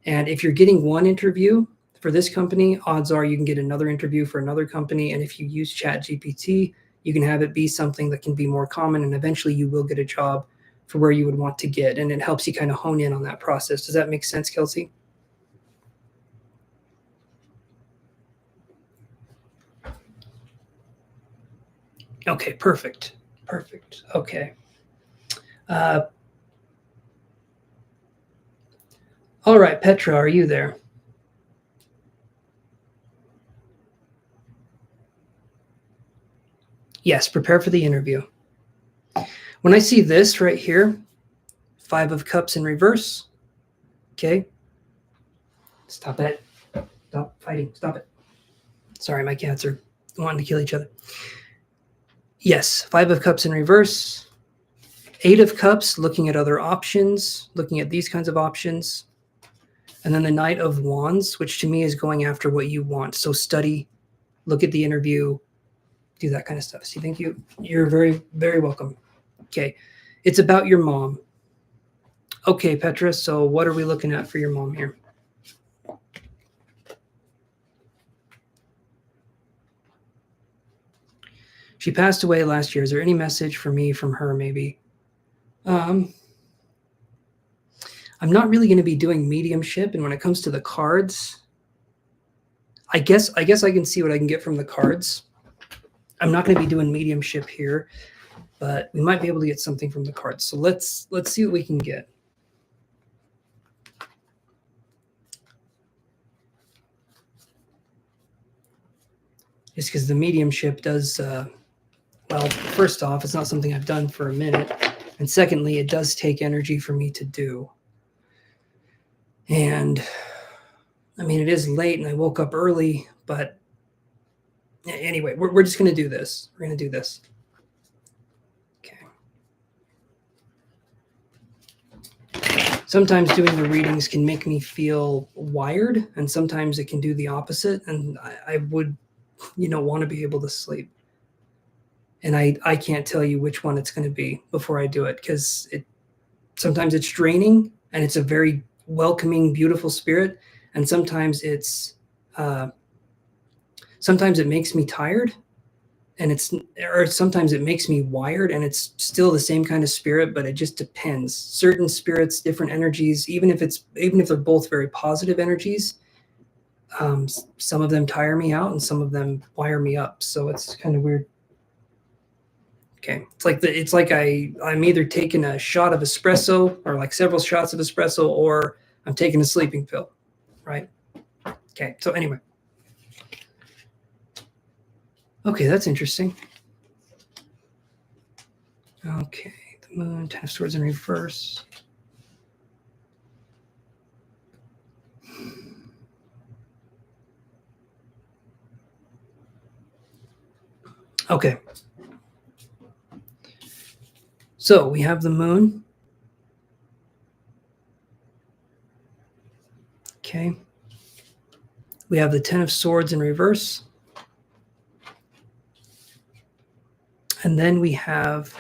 And if you're getting one interview for this company, odds are you can get another interview for another company. And if you use ChatGPT, you can have it be something that can be more common, and eventually you will get a job for where you would want to get. And it helps you kind of hone in on that process. Does that make sense, Kelsey? Okay, perfect. Perfect. Okay. All right, Petra, are you there? Yes, prepare for the interview. When I see this right here, 5 of Cups in reverse, okay? Stop it. Stop fighting. Stop it. Sorry, my cats are wanting to kill each other. Yes, 5 of Cups in reverse. 8 of Cups, looking at other options, looking at these kinds of options. And then the Knight of Wands, which to me is going after what you want. So study, look at the interview, do that kind of stuff. So thank you. You're very, very welcome. Okay. It's about your mom. Okay, Petra. So what are we looking at for your mom here? She passed away last year. Is there any message for me from her, maybe? I'm not really going to be doing mediumship. And when it comes to the cards, I guess I can see what I can get from the cards. I'm not going to be doing mediumship here, but we might be able to get something from the cards. So let's see what we can get. Just because the mediumship does, well, first off, it's not something I've done for a minute. And secondly, it does take energy for me to do. And I mean, it is late and I woke up early, but anyway, we're just going to do this. We're going to do this. Okay. Sometimes doing the readings can make me feel wired, and sometimes it can do the opposite. And I would, want to be able to sleep. And I can't tell you which one it's going to be before I do it, because sometimes it's draining and it's a very welcoming, beautiful spirit. And sometimes sometimes it makes me tired, and sometimes it makes me wired, and it's still the same kind of spirit, but it just depends. Certain spirits, different energies, even if they're both very positive energies, some of them tire me out and some of them wire me up. So it's kind of weird. Okay. It's like I'm either taking a shot of espresso, or like several shots of espresso, or I'm taking a sleeping pill, right? Okay. So anyway. Okay, that's interesting. Okay, the Moon, 10 of Swords in reverse. Okay. So we have the Moon. Okay. We have the 10 of Swords in reverse. And then we have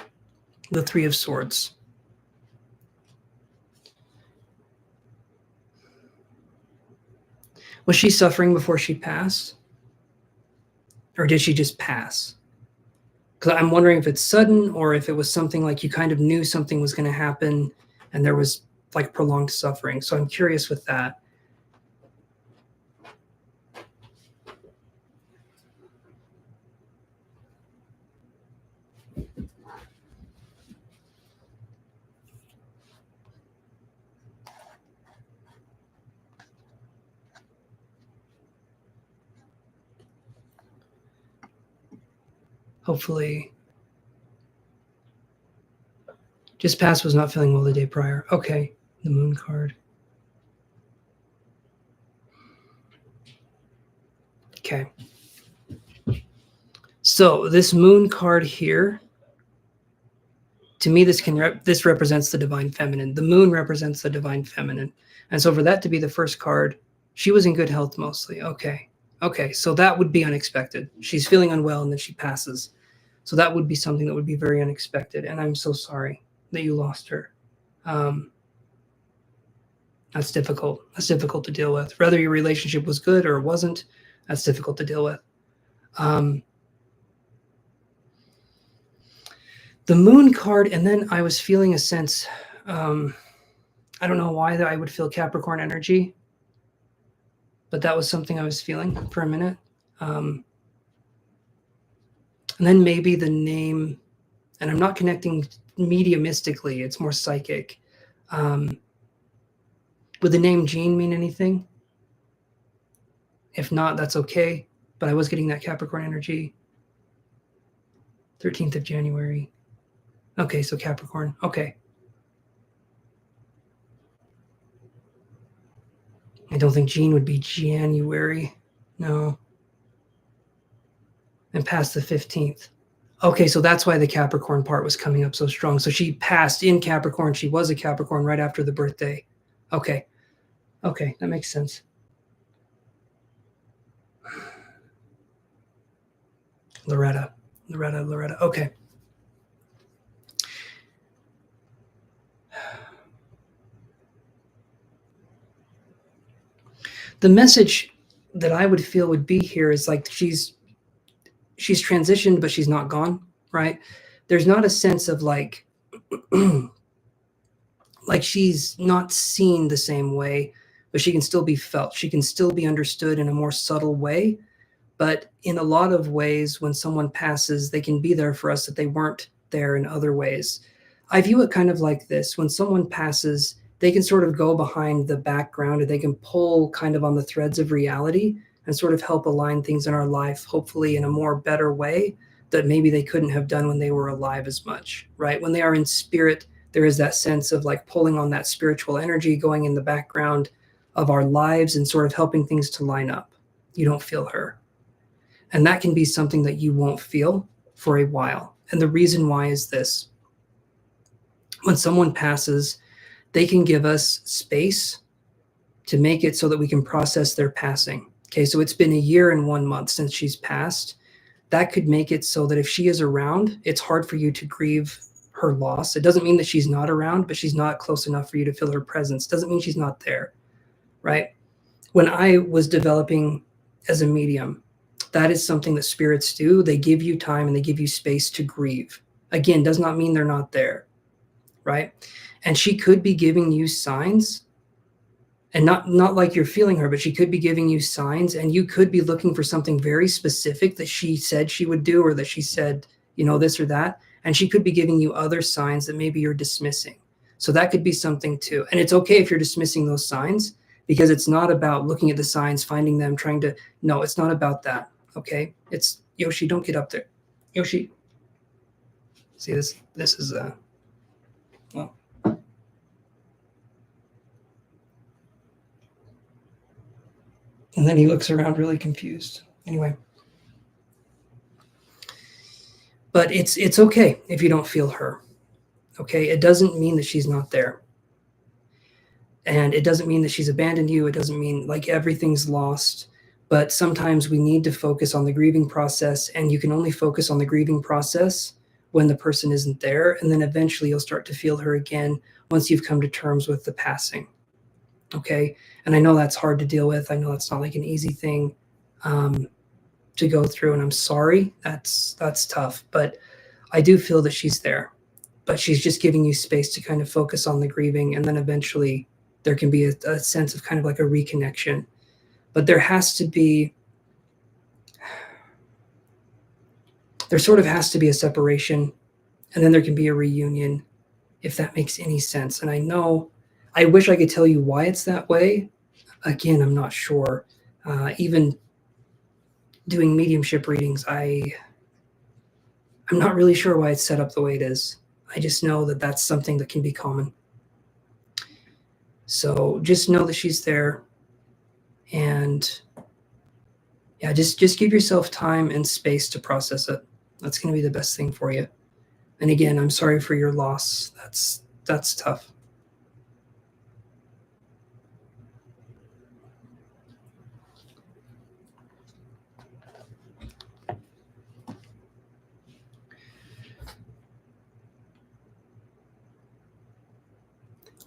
the 3 of Swords. Was she suffering before she passed? Or did she just pass? Because I'm wondering if it's sudden, or if it was something like you kind of knew something was going to happen and there was like prolonged suffering. So I'm curious with that. Hopefully. Just past was not feeling well the day prior. Okay, the Moon card. Okay. So this Moon card here, to me, this represents the divine feminine. The moon represents the divine feminine. And so for that to be the first card, she was in good health mostly. Okay. Okay. So that would be unexpected. She's feeling unwell and then she passes. So that would be something that would be very unexpected. And I'm so sorry that you lost her. That's difficult. That's difficult to deal with. Whether your relationship was good or it wasn't, that's difficult to deal with. The moon card, and then I was feeling a sense, I don't know why that I would feel Capricorn energy, but that was something I was feeling for a minute. And then maybe the name, and I'm not connecting mediumistically, it's more psychic. Would the name Jean mean anything? If not, that's okay. But I was getting that Capricorn energy. 13th of January. Okay, so Capricorn. Okay. I don't think Jean would be January. No. And past the 15th. Okay, so that's why the Capricorn part was coming up so strong. So she passed in Capricorn. She was a Capricorn right after the birthday. Okay. Okay, that makes sense. Loretta. Okay. The message that I would feel would be here is like she's transitioned, but she's not gone, right? There's not a sense of like like she's not seen the same way, but she can still be felt. She can still be understood in a more subtle way. But in a lot of ways, when someone passes, they can be there for us that they weren't there in other ways. I view it kind of like this. When someone passes, they can sort of go behind the background and they can pull kind of on the threads of reality and sort of help align things in our life, hopefully in a more better way that maybe they couldn't have done when they were alive as much, right? When they are in spirit, there is that sense of like pulling on that spiritual energy going in the background of our lives and sort of helping things to line up. You don't feel her. And that can be something that you won't feel for a while. And the reason why is this. When someone passes, they can give us space to make it so that we can process their passing. Okay, so it's been a year and 1 month since she's passed. That could make it so that if she is around, it's hard for you to grieve her loss. It doesn't mean that she's not around, but she's not close enough for you to feel her presence. Doesn't mean she's not there, right? When I was developing as a medium, that is something that spirits do. They give you time and they give you space to grieve. Again, does not mean they're not there, right? And she could be giving you signs, and not like you're feeling her, but she could be giving you signs, and you could be looking for something very specific that she said she would do, or that she said, you know, this or that. And she could be giving you other signs that maybe you're dismissing. So that could be something too. And it's okay if you're dismissing those signs, because it's not about looking at the signs, finding them, no, it's not about that. Okay. It's Yoshi, don't get up there. Yoshi. See this is well. And then he looks around really confused. Anyway. But it's okay if you don't feel her. Okay. It doesn't mean that she's not there. And it doesn't mean that she's abandoned you. It doesn't mean like everything's lost. But sometimes we need to focus on the grieving process, and you can only focus on the grieving process when the person isn't there. And then eventually you'll start to feel her again once you've come to terms with the passing. Okay. And I know that's hard to deal with. I know that's not like an easy thing to go through. And I'm sorry, that's tough, but I do feel that she's there, but she's just giving you space to kind of focus on the grieving. And then eventually there can be a sense of kind of like a reconnection. But there sort of has to be a separation, and then there can be a reunion, if that makes any sense. And I wish I could tell you why it's that way. Again, I'm not sure. Even doing mediumship readings, I'm not really sure why it's set up the way it is. I just know that that's something that can be common. So just know that she's there. And yeah, just give yourself time and space to process it. That's going to be the best thing for you. And again, I'm sorry for your loss. That's tough.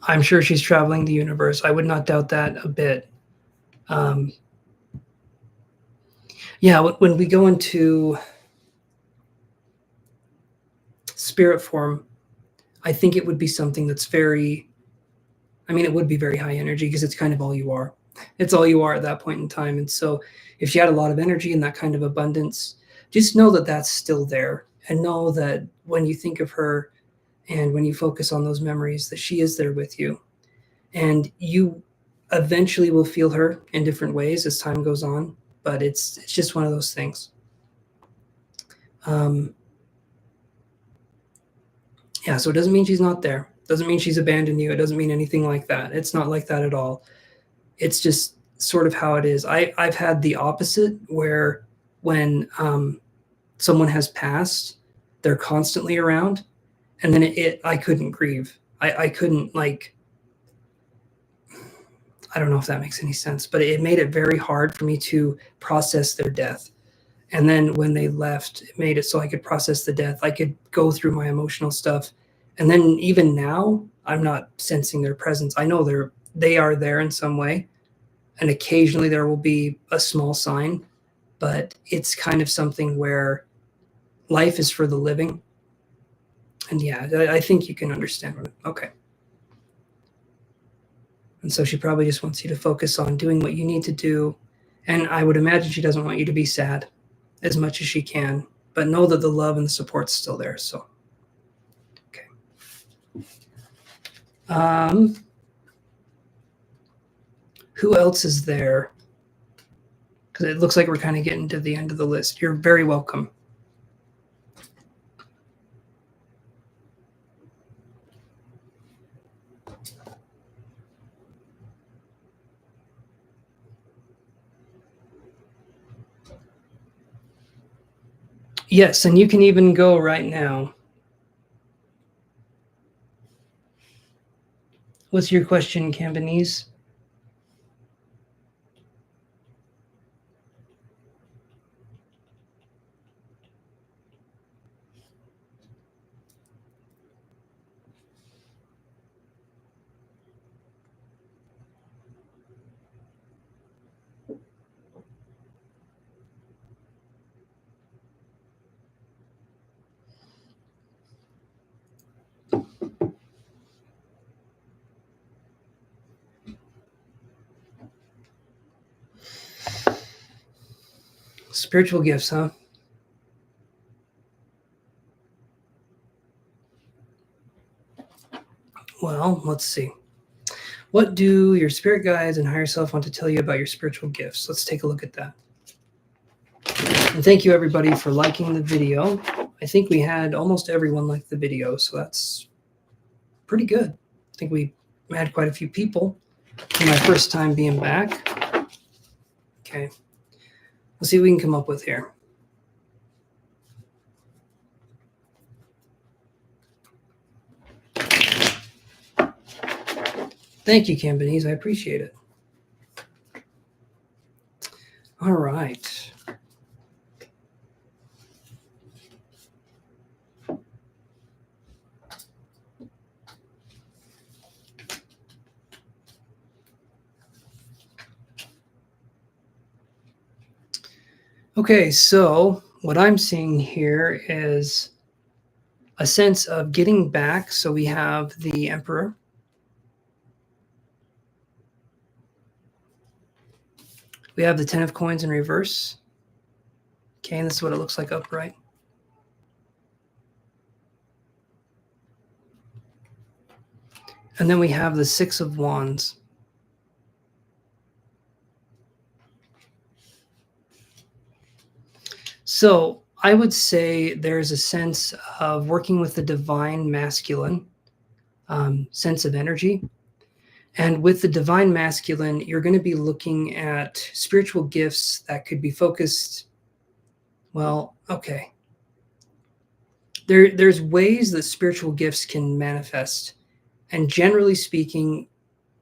I'm sure she's traveling the universe. I would not doubt that a bit. Yeah, when we go into spirit form, I think it would be something that's very, I mean, it would be very high energy because it's kind of all you are. It's all you are at that point in time. And so if she had a lot of energy and that kind of abundance, just know that that's still there. And know that when you think of her and when you focus on those memories, that she is there with you. And you eventually will feel her in different ways as time goes on. But it's just one of those things. Yeah, so it doesn't mean she's not there. Doesn't mean she's abandoned you. It doesn't mean anything like that. It's not like that at all. It's just sort of how it is. I've had the opposite where when someone has passed, they're constantly around, and then I couldn't grieve. I couldn't, like, I don't know if that makes any sense, but it made it very hard for me to process their death. And then when they left, it made it so I could process the death. I could go through my emotional stuff. And then even now, I'm not sensing their presence. I know they are there in some way. And occasionally there will be a small sign, but it's kind of something where life is for the living. And yeah, I think you can understand. Okay. And so she probably just wants you to focus on doing what you need to do. And I would imagine she doesn't want you to be sad as much as she can, but know that the love and the support's still there. So, okay. Who else is there? Because it looks like we're kind of getting to the end of the list. You're very welcome. Yes, and you can even go right now. What's your question, Campanese? Spiritual gifts, huh? Well, let's see. What do your spirit guides and higher self want to tell you about your spiritual gifts? Let's take a look at that. And thank you, everybody, for liking the video. I think we had almost everyone like the video, so that's pretty good. I think we had quite a few people for my first time being back. Okay. Let's see what we can come up with here. Thank you, Campanese. I appreciate it. All right. Okay, so what I'm seeing here is a sense of getting back. So we have the Emperor. We have the 10 of coins in reverse. Okay, and this is what it looks like upright. And then we have the 6 of wands. So I would say there's a sense of working with the divine masculine, sense of energy. And with the divine masculine, you're going to be looking at spiritual gifts that could be focused. Well, okay. there's ways that spiritual gifts can manifest. And generally speaking,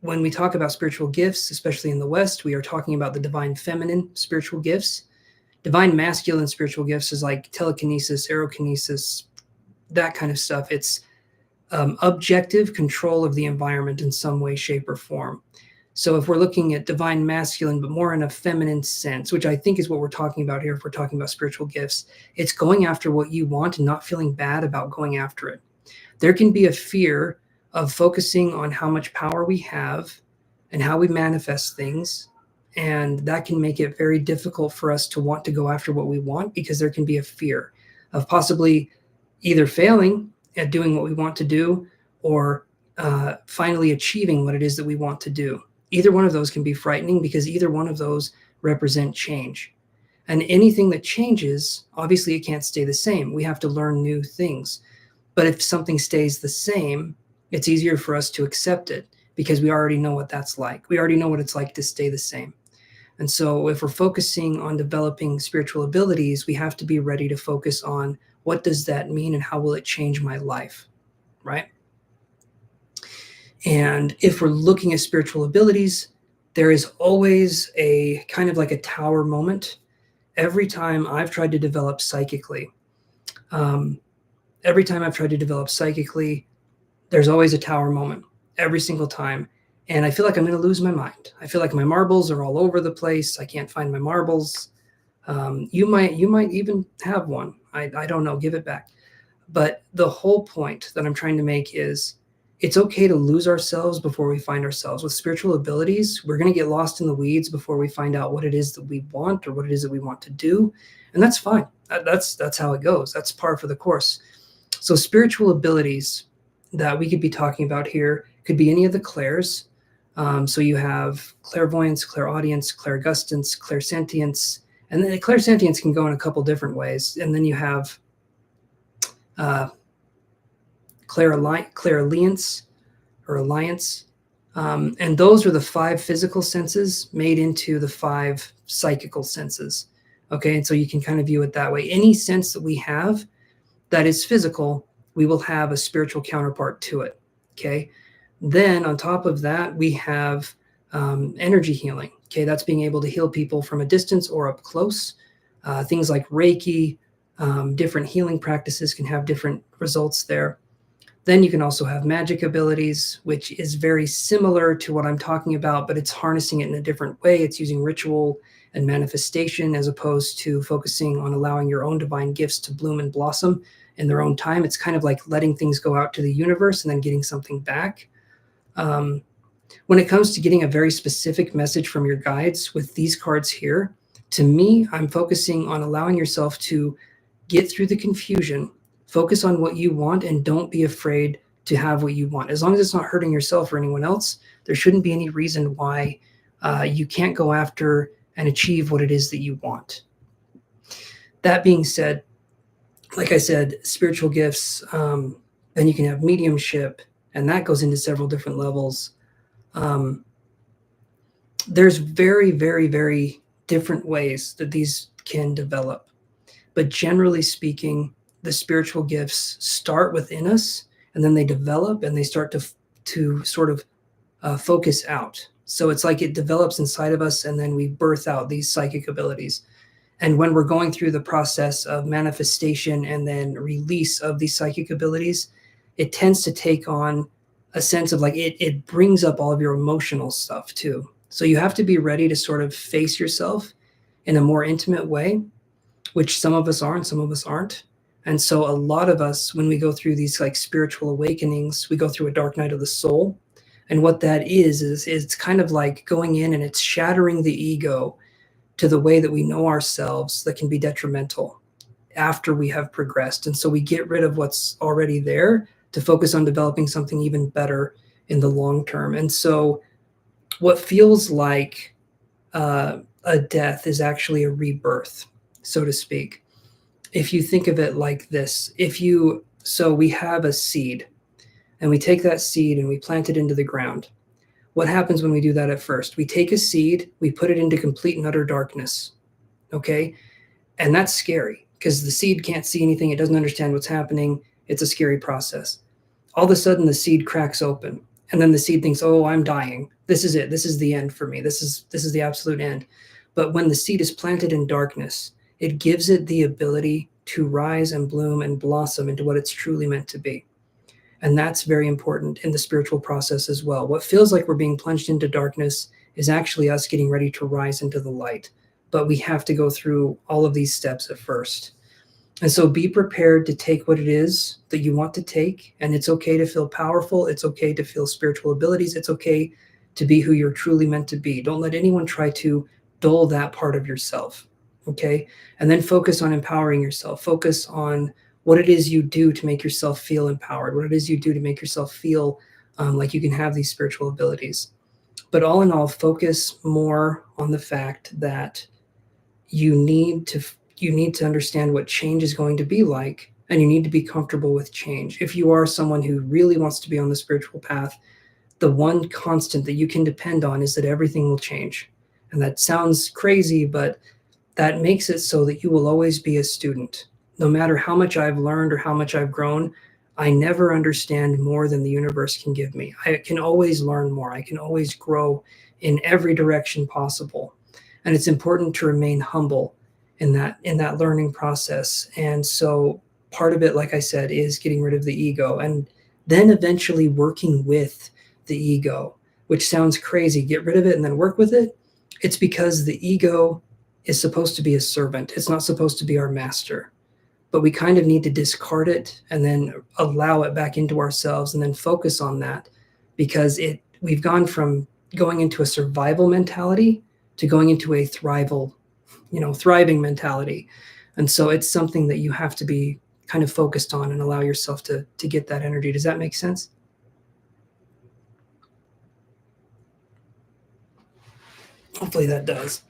when we talk about spiritual gifts, especially in the West, we are talking about the divine feminine spiritual gifts. Divine masculine spiritual gifts is like telekinesis, aerokinesis, that kind of stuff. It's objective control of the environment in some way, shape, or form. So if we're looking at divine masculine, but more in a feminine sense, which I think is what we're talking about here, if we're talking about spiritual gifts, it's going after what you want and not feeling bad about going after it. There can be a fear of focusing on how much power we have and how we manifest things. And that can make it very difficult for us to want to go after what we want, because there can be a fear of possibly either failing at doing what we want to do, or finally achieving what it is that we want to do. Either one of those can be frightening, because either one of those represent change. And anything that changes, obviously it can't stay the same. We have to learn new things. But if something stays the same, it's easier for us to accept it, because we already know what that's like. We already know what it's like to stay the same. And so if we're focusing on developing spiritual abilities, we have to be ready to focus on what does that mean and how will it change my life, right? And if we're looking at spiritual abilities, there is always a kind of like a tower moment. Every time I've tried to develop psychically, there's always a tower moment every single time. And I feel like I'm going to lose my mind. I feel like my marbles are all over the place. I can't find my marbles. You might even have one. I don't know. Give it back. But the whole point that I'm trying to make is it's okay to lose ourselves before we find ourselves. With spiritual abilities, we're going to get lost in the weeds before we find out what it is that we want or what it is that we want to do. And that's fine. That's how it goes. That's par for the course. So spiritual abilities that we could be talking about here could be any of the clairs. So you have clairvoyance, clairaudience, clairgustance, clairsentience, and then the clairsentience can go in a couple different ways. And then you have clairalliance or alliance. And those are the 5 physical senses made into the 5 psychical senses. Okay, and so you can kind of view it that way. Any sense that we have that is physical, we will have a spiritual counterpart to it. Okay, then on top of that, we have energy healing. Okay, that's being able to heal people from a distance or up close. Things like Reiki, different healing practices can have different results there. Then you can also have magic abilities, which is very similar to what I'm talking about, but it's harnessing it in a different way. It's using ritual and manifestation as opposed to focusing on allowing your own divine gifts to bloom and blossom in their own time. It's kind of like letting things go out to the universe and then getting something back. When it comes to getting a very specific message from your guides with these cards here, to me, I'm focusing on allowing yourself to get through the confusion, focus on what you want, and don't be afraid to have what you want. As long as it's not hurting yourself or anyone else, there shouldn't be any reason why you can't go after and achieve what it is that you want. That being said, like I said, spiritual gifts, then you can have mediumship, and that goes into several different levels. There's very, very, very different ways that these can develop. But generally speaking, the spiritual gifts start within us, and then they develop and they start to sort of focus out. So it's like it develops inside of us, and then we birth out these psychic abilities. And when we're going through the process of manifestation and then release of these psychic abilities, it tends to take on a sense of like it brings up all of your emotional stuff too. So you have to be ready to sort of face yourself in a more intimate way, which some of us are and some of us aren't. And so a lot of us, when we go through these like spiritual awakenings, we go through a dark night of the soul. And what that is it's kind of like going in and it's shattering the ego to the way that we know ourselves that can be detrimental after we have progressed. And so we get rid of what's already there to focus on developing something even better in the long term. And so what feels like a death is actually a rebirth, so to speak. If you think of it like this, so we have a seed and we take that seed and we plant it into the ground. What happens when we do that at first? We take a seed, we put it into complete and utter darkness. Okay. And that's scary because the seed can't see anything. It doesn't understand what's happening. It's a scary process. All of a sudden the seed cracks open, and then the seed thinks, oh, I'm dying. This is it. This is the end for me. This is the absolute end. But when the seed is planted in darkness, it gives it the ability to rise and bloom and blossom into what it's truly meant to be. And that's very important in the spiritual process as well. What feels like we're being plunged into darkness is actually us getting ready to rise into the light. But we have to go through all of these steps at first. And so be prepared to take what it is that you want to take. And it's okay to feel powerful. It's okay to feel spiritual abilities. It's okay to be who you're truly meant to be. Don't let anyone try to dull that part of yourself. Okay? And then focus on empowering yourself. Focus on what it is you do to make yourself feel empowered, what it is you do to make yourself feel like you can have these spiritual abilities. But all in all, focus more on the fact that you need to understand what change is going to be like, and you need to be comfortable with change. If you are someone who really wants to be on the spiritual path, the one constant that you can depend on is that everything will change. And that sounds crazy, but that makes it so that you will always be a student. No matter how much I've learned or how much I've grown, I never understand more than the universe can give me. I can always learn more. I can always grow in every direction possible. And it's important to remain humble in that learning process. And so part of it, like I said, is getting rid of the ego and then eventually working with the ego, which sounds crazy. Get rid of it and then work with it. It's because the ego is supposed to be a servant. It's not supposed to be our master. But we kind of need to discard it and then allow it back into ourselves and then focus on that, because we've gone from going into a survival mentality to going into a thriving mentality. And so it's something that you have to be kind of focused on and allow yourself to get that energy. Does that make sense? Hopefully that does.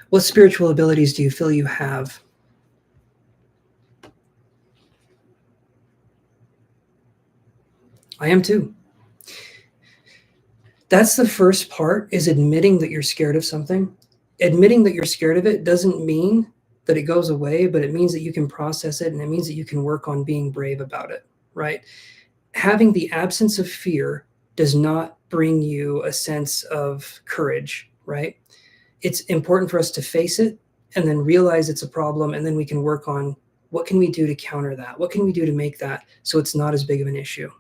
What spiritual abilities do you feel you have? I am too. That's the first part, is admitting that you're scared of something. Admitting that you're scared of it doesn't mean that it goes away, but it means that you can process it, and it means that you can work on being brave about it, right? Having the absence of fear does not bring you a sense of courage, right? It's important for us to face it and then realize it's a problem, and then we can work on what can we do to counter that? What can we do to make that so it's not as big of an issue?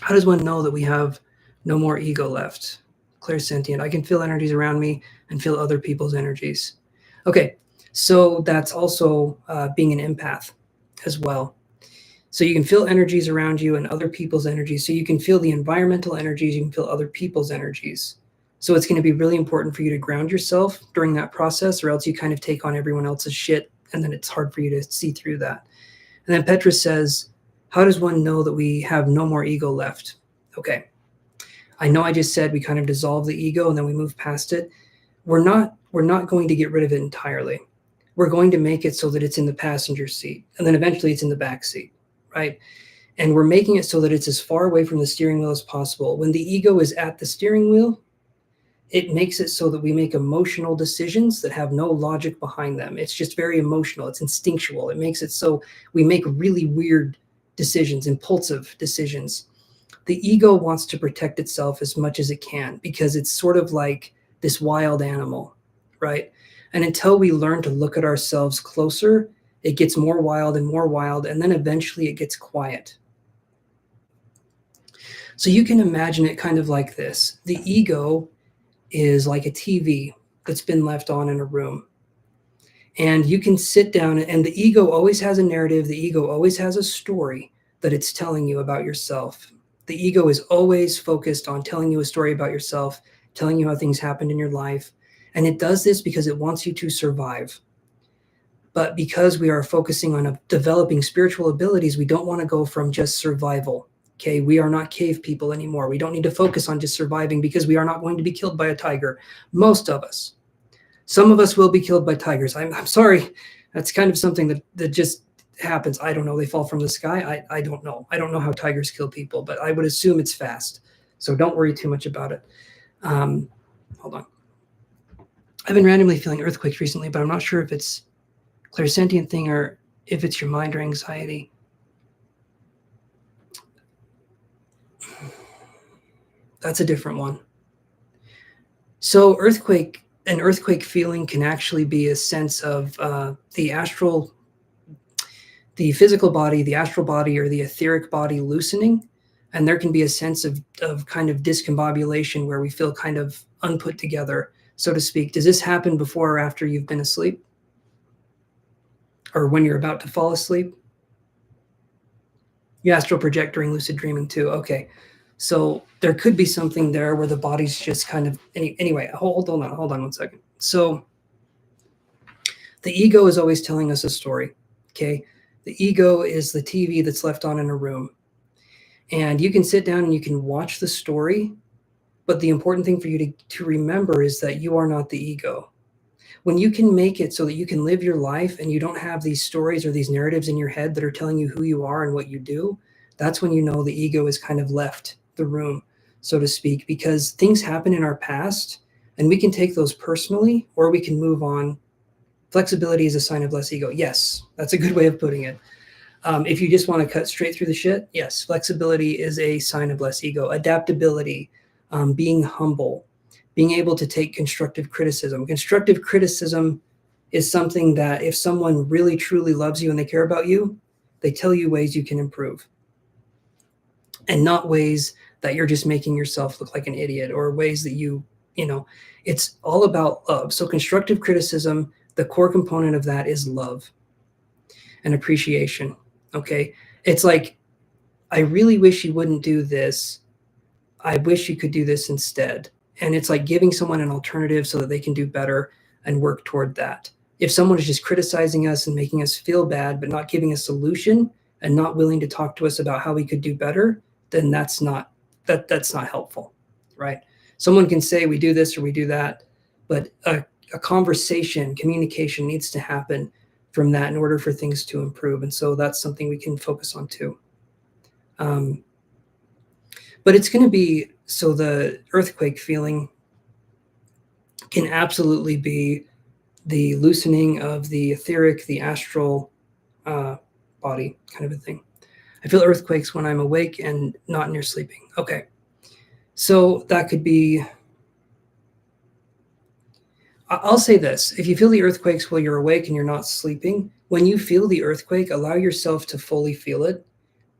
How does one know that we have no more ego left? Clairsentient. I can feel energies around me and feel other people's energies. Okay, so that's also being an empath as well. So you can feel energies around you and other people's energies. So you can feel the environmental energies, you can feel other people's energies. So it's going to be really important for you to ground yourself during that process, or else you kind of take on everyone else's shit, and then it's hard for you to see through that. And then Petra says, how does one know that we have no more ego left? Okay. I know I just said we kind of dissolve the ego and then we move past it. We're not going to get rid of it entirely. We're going to make it so that it's in the passenger seat, and then eventually it's in the back seat, right? And we're making it so that it's as far away from the steering wheel as possible. When the ego is at the steering wheel, it makes it so that we make emotional decisions that have no logic behind them. It's just very emotional. It's instinctual. It makes it so we make really weird decisions, impulsive decisions. The ego wants to protect itself as much as it can, because it's sort of like this wild animal, right? And until we learn to look at ourselves closer, it gets more wild, and then eventually it gets quiet. So you can imagine it kind of like this. The ego is like a TV that's been left on in a room. And you can sit down, and the ego always has a narrative. The ego always has a story that it's telling you about yourself. The ego is always focused on telling you a story about yourself, telling you how things happened in your life. And it does this because it wants you to survive. But because we are focusing on developing spiritual abilities, we don't want to go from just survival. Okay, we are not cave people anymore. We don't need to focus on just surviving, because we are not going to be killed by a tiger. Most of us. Some of us will be killed by tigers. I'm sorry. That's kind of something that just happens. I don't know. They fall from the sky. I don't know. I don't know how tigers kill people, but I would assume it's fast. So don't worry too much about it. Hold on. I've been randomly feeling earthquakes recently, but I'm not sure if it's clairsentient thing or if it's your mind or anxiety. That's a different one. So an earthquake feeling can actually be a sense of the physical body, the astral body, or the etheric body loosening. And there can be a sense of kind of discombobulation where we feel kind of unput together, so to speak. Does this happen before or after you've been asleep? Or when you're about to fall asleep? You astral project during lucid dreaming too. Okay. So there could be something there where the body's just kind of, anyway, hold on 1 second. So the ego is always telling us a story, okay? The ego is the TV that's left on in a room. And you can sit down and you can watch the story, but the important thing for you to remember is that you are not the ego. When you can make it so that you can live your life and you don't have these stories or these narratives in your head that are telling you who you are and what you do, that's when you know the ego has kind of left the room, so to speak, because things happen in our past and we can take those personally or we can move on. Flexibility is a sign of less ego. Yes, that's a good way of putting it. If you just want to cut straight through the shit, yes, flexibility is a sign of less ego. Adaptability, being humble, being able to take constructive criticism. Constructive criticism is something that if someone really truly loves you and they care about you, they tell you ways you can improve. And not ways that you're just making yourself look like an idiot or ways that it's all about love. So constructive criticism, the core component of that is love and appreciation. Okay. It's like, I really wish you wouldn't do this. I wish you could do this instead. And it's like giving someone an alternative so that they can do better and work toward that. If someone is just criticizing us and making us feel bad, but not giving a solution and not willing to talk to us about how we could do better, then that's not helpful, right? Someone can say we do this or we do that, but a conversation, communication needs to happen from that in order for things to improve. And so that's something we can focus on too. But it's going to be, so the earthquake feeling can absolutely be the loosening of the etheric, the astral body kind of a thing. I feel earthquakes when I'm awake and not near sleeping. Okay. So that could be, I'll say this. If you feel the earthquakes while you're awake and you're not sleeping, when you feel the earthquake, allow yourself to fully feel it.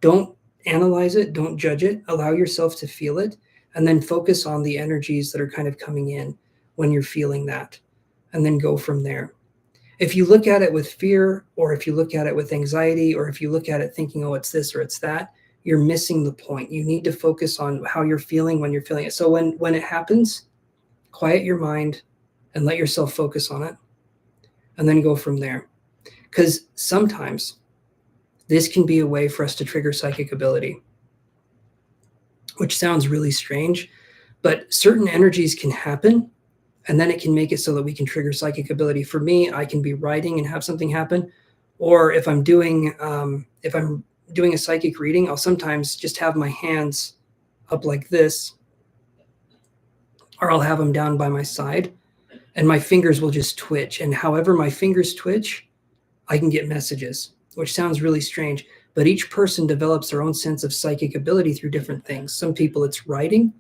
Don't analyze it. Don't judge it. Allow yourself to feel it and then focus on the energies that are kind of coming in when you're feeling that and then go from there. If you look at it with fear or if you look at it with anxiety or if you look at it thinking, oh, it's this or it's that, you're missing the point. You need to focus on how you're feeling when you're feeling it. So when it happens, quiet your mind and let yourself focus on it and then go from there. Because sometimes this can be a way for us to trigger psychic ability, which sounds really strange, but certain energies can happen and then it can make it so that we can trigger psychic ability. For me, I can be writing and have something happen. Or if I'm doing a psychic reading, I'll sometimes just have my hands up like this, or I'll have them down by my side and my fingers will just twitch. And however my fingers twitch, I can get messages, which sounds really strange, but each person develops their own sense of psychic ability through different things. Some people it's writing,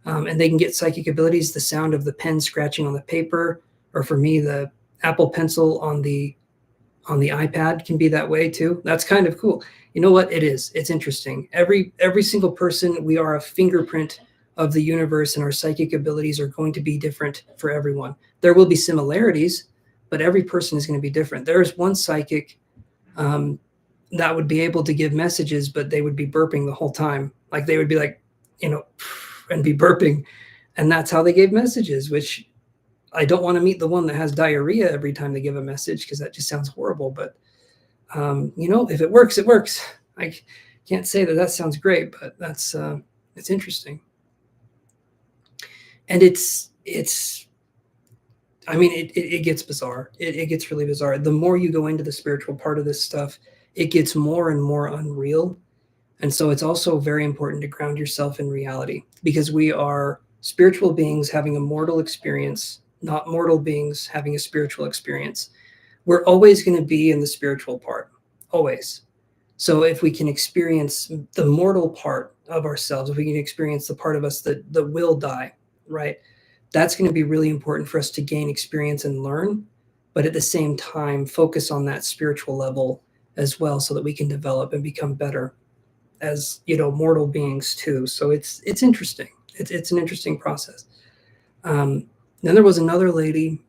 and they can get psychic abilities, the sound of the pen scratching on the paper, or for me, the Apple Pencil on the iPad can be that way too. That's kind of cool. You know what? It is. It's interesting. Every single person, we are a fingerprint of the universe, and our psychic abilities are going to be different for everyone. There will be similarities, but every person is going to be different. There is one psychic that would be able to give messages, but they would be burping the whole time. Like they would be like, and be burping. And that's how they gave messages, which I don't want to meet the one that has diarrhea every time they give a message because that just sounds horrible. But, if it works, it works. I can't say that sounds great, but that's, it's interesting. And it gets bizarre. It gets really bizarre. The more you go into the spiritual part of this stuff, it gets more and more unreal. And so it's also very important to ground yourself in reality because we are spiritual beings having a mortal experience, not mortal beings having a spiritual experience. We're always going to be in the spiritual part, always. So if we can experience the mortal part of ourselves, if we can experience the part of us that will die, right? That's going to be really important for us to gain experience and learn, but at the same time, focus on that spiritual level as well, so that we can develop and become better as, mortal beings too. So it's interesting. It's an interesting process. Then there was another lady.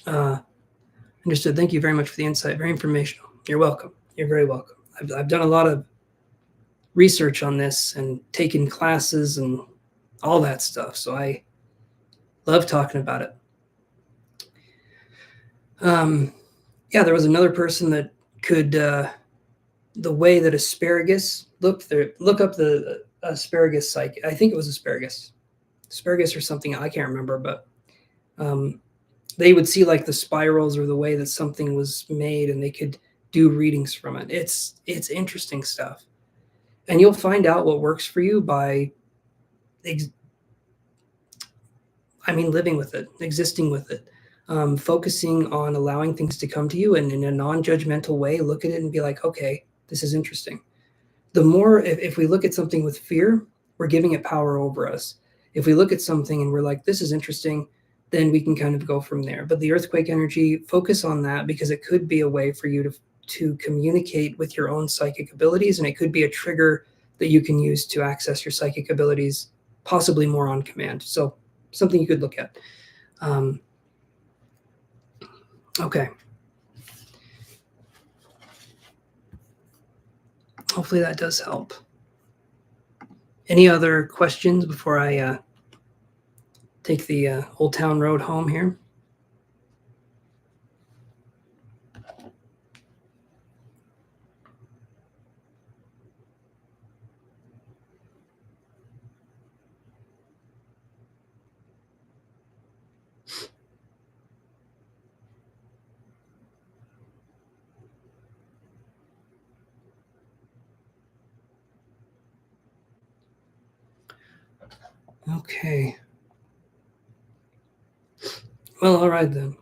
Understood. Thank you very much for the insight. Very informational. You're welcome. You're very welcome. I've done a lot of research on this and taken classes and all that stuff. So I love talking about it. Yeah, there was another person that could, the way that asparagus, look up the asparagus psyche. I think it was asparagus or something. I can't remember, but they would see like the spirals or the way that something was made, and they could do readings from it. It's interesting stuff. And you'll find out what works for you by, living with it, existing with it, focusing on allowing things to come to you, and in a non-judgmental way, look at it and be like, okay, this is interesting. The more, if we look at something with fear, we're giving it power over us. If we look at something and we're like, this is interesting, then we can kind of go from there. But the earthquake energy, focus on that, because it could be a way for you to communicate with your own psychic abilities, and it could be a trigger that you can use to access your psychic abilities, possibly more on command. So something you could look at. Okay. Hopefully that does help. Any other questions before I take the Old Town Road home here? Okay. Well, all right then.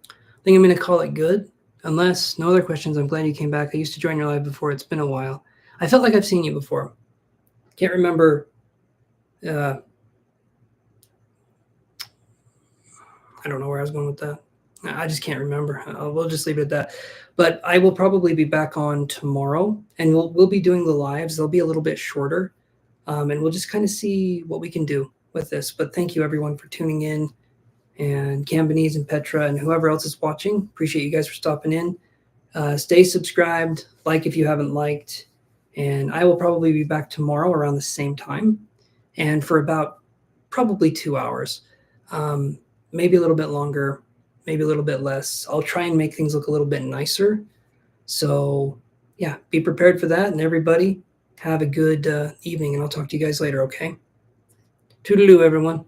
I think I'm going to call it good. Unless no other questions, I'm glad you came back. I used to join your live before. It's been a while. I felt like I've seen you before. Can't remember. I don't know where I was going with that. I just can't remember. We'll just leave it at that. But I will probably be back on tomorrow, and we'll be doing the lives. They'll be a little bit shorter, and we'll just kind of see what we can do with this. But thank you, everyone, for tuning in, and Cambanese and Petra and whoever else is watching. Appreciate you guys for stopping in. Stay subscribed, like if you haven't liked, and I will probably be back tomorrow around the same time, and for about probably 2 hours, maybe a little bit longer, maybe a little bit less. I'll try and make things look a little bit nicer. So yeah, be prepared for that, and everybody have a good evening, and I'll talk to you guys later, okay? Toodaloo, everyone.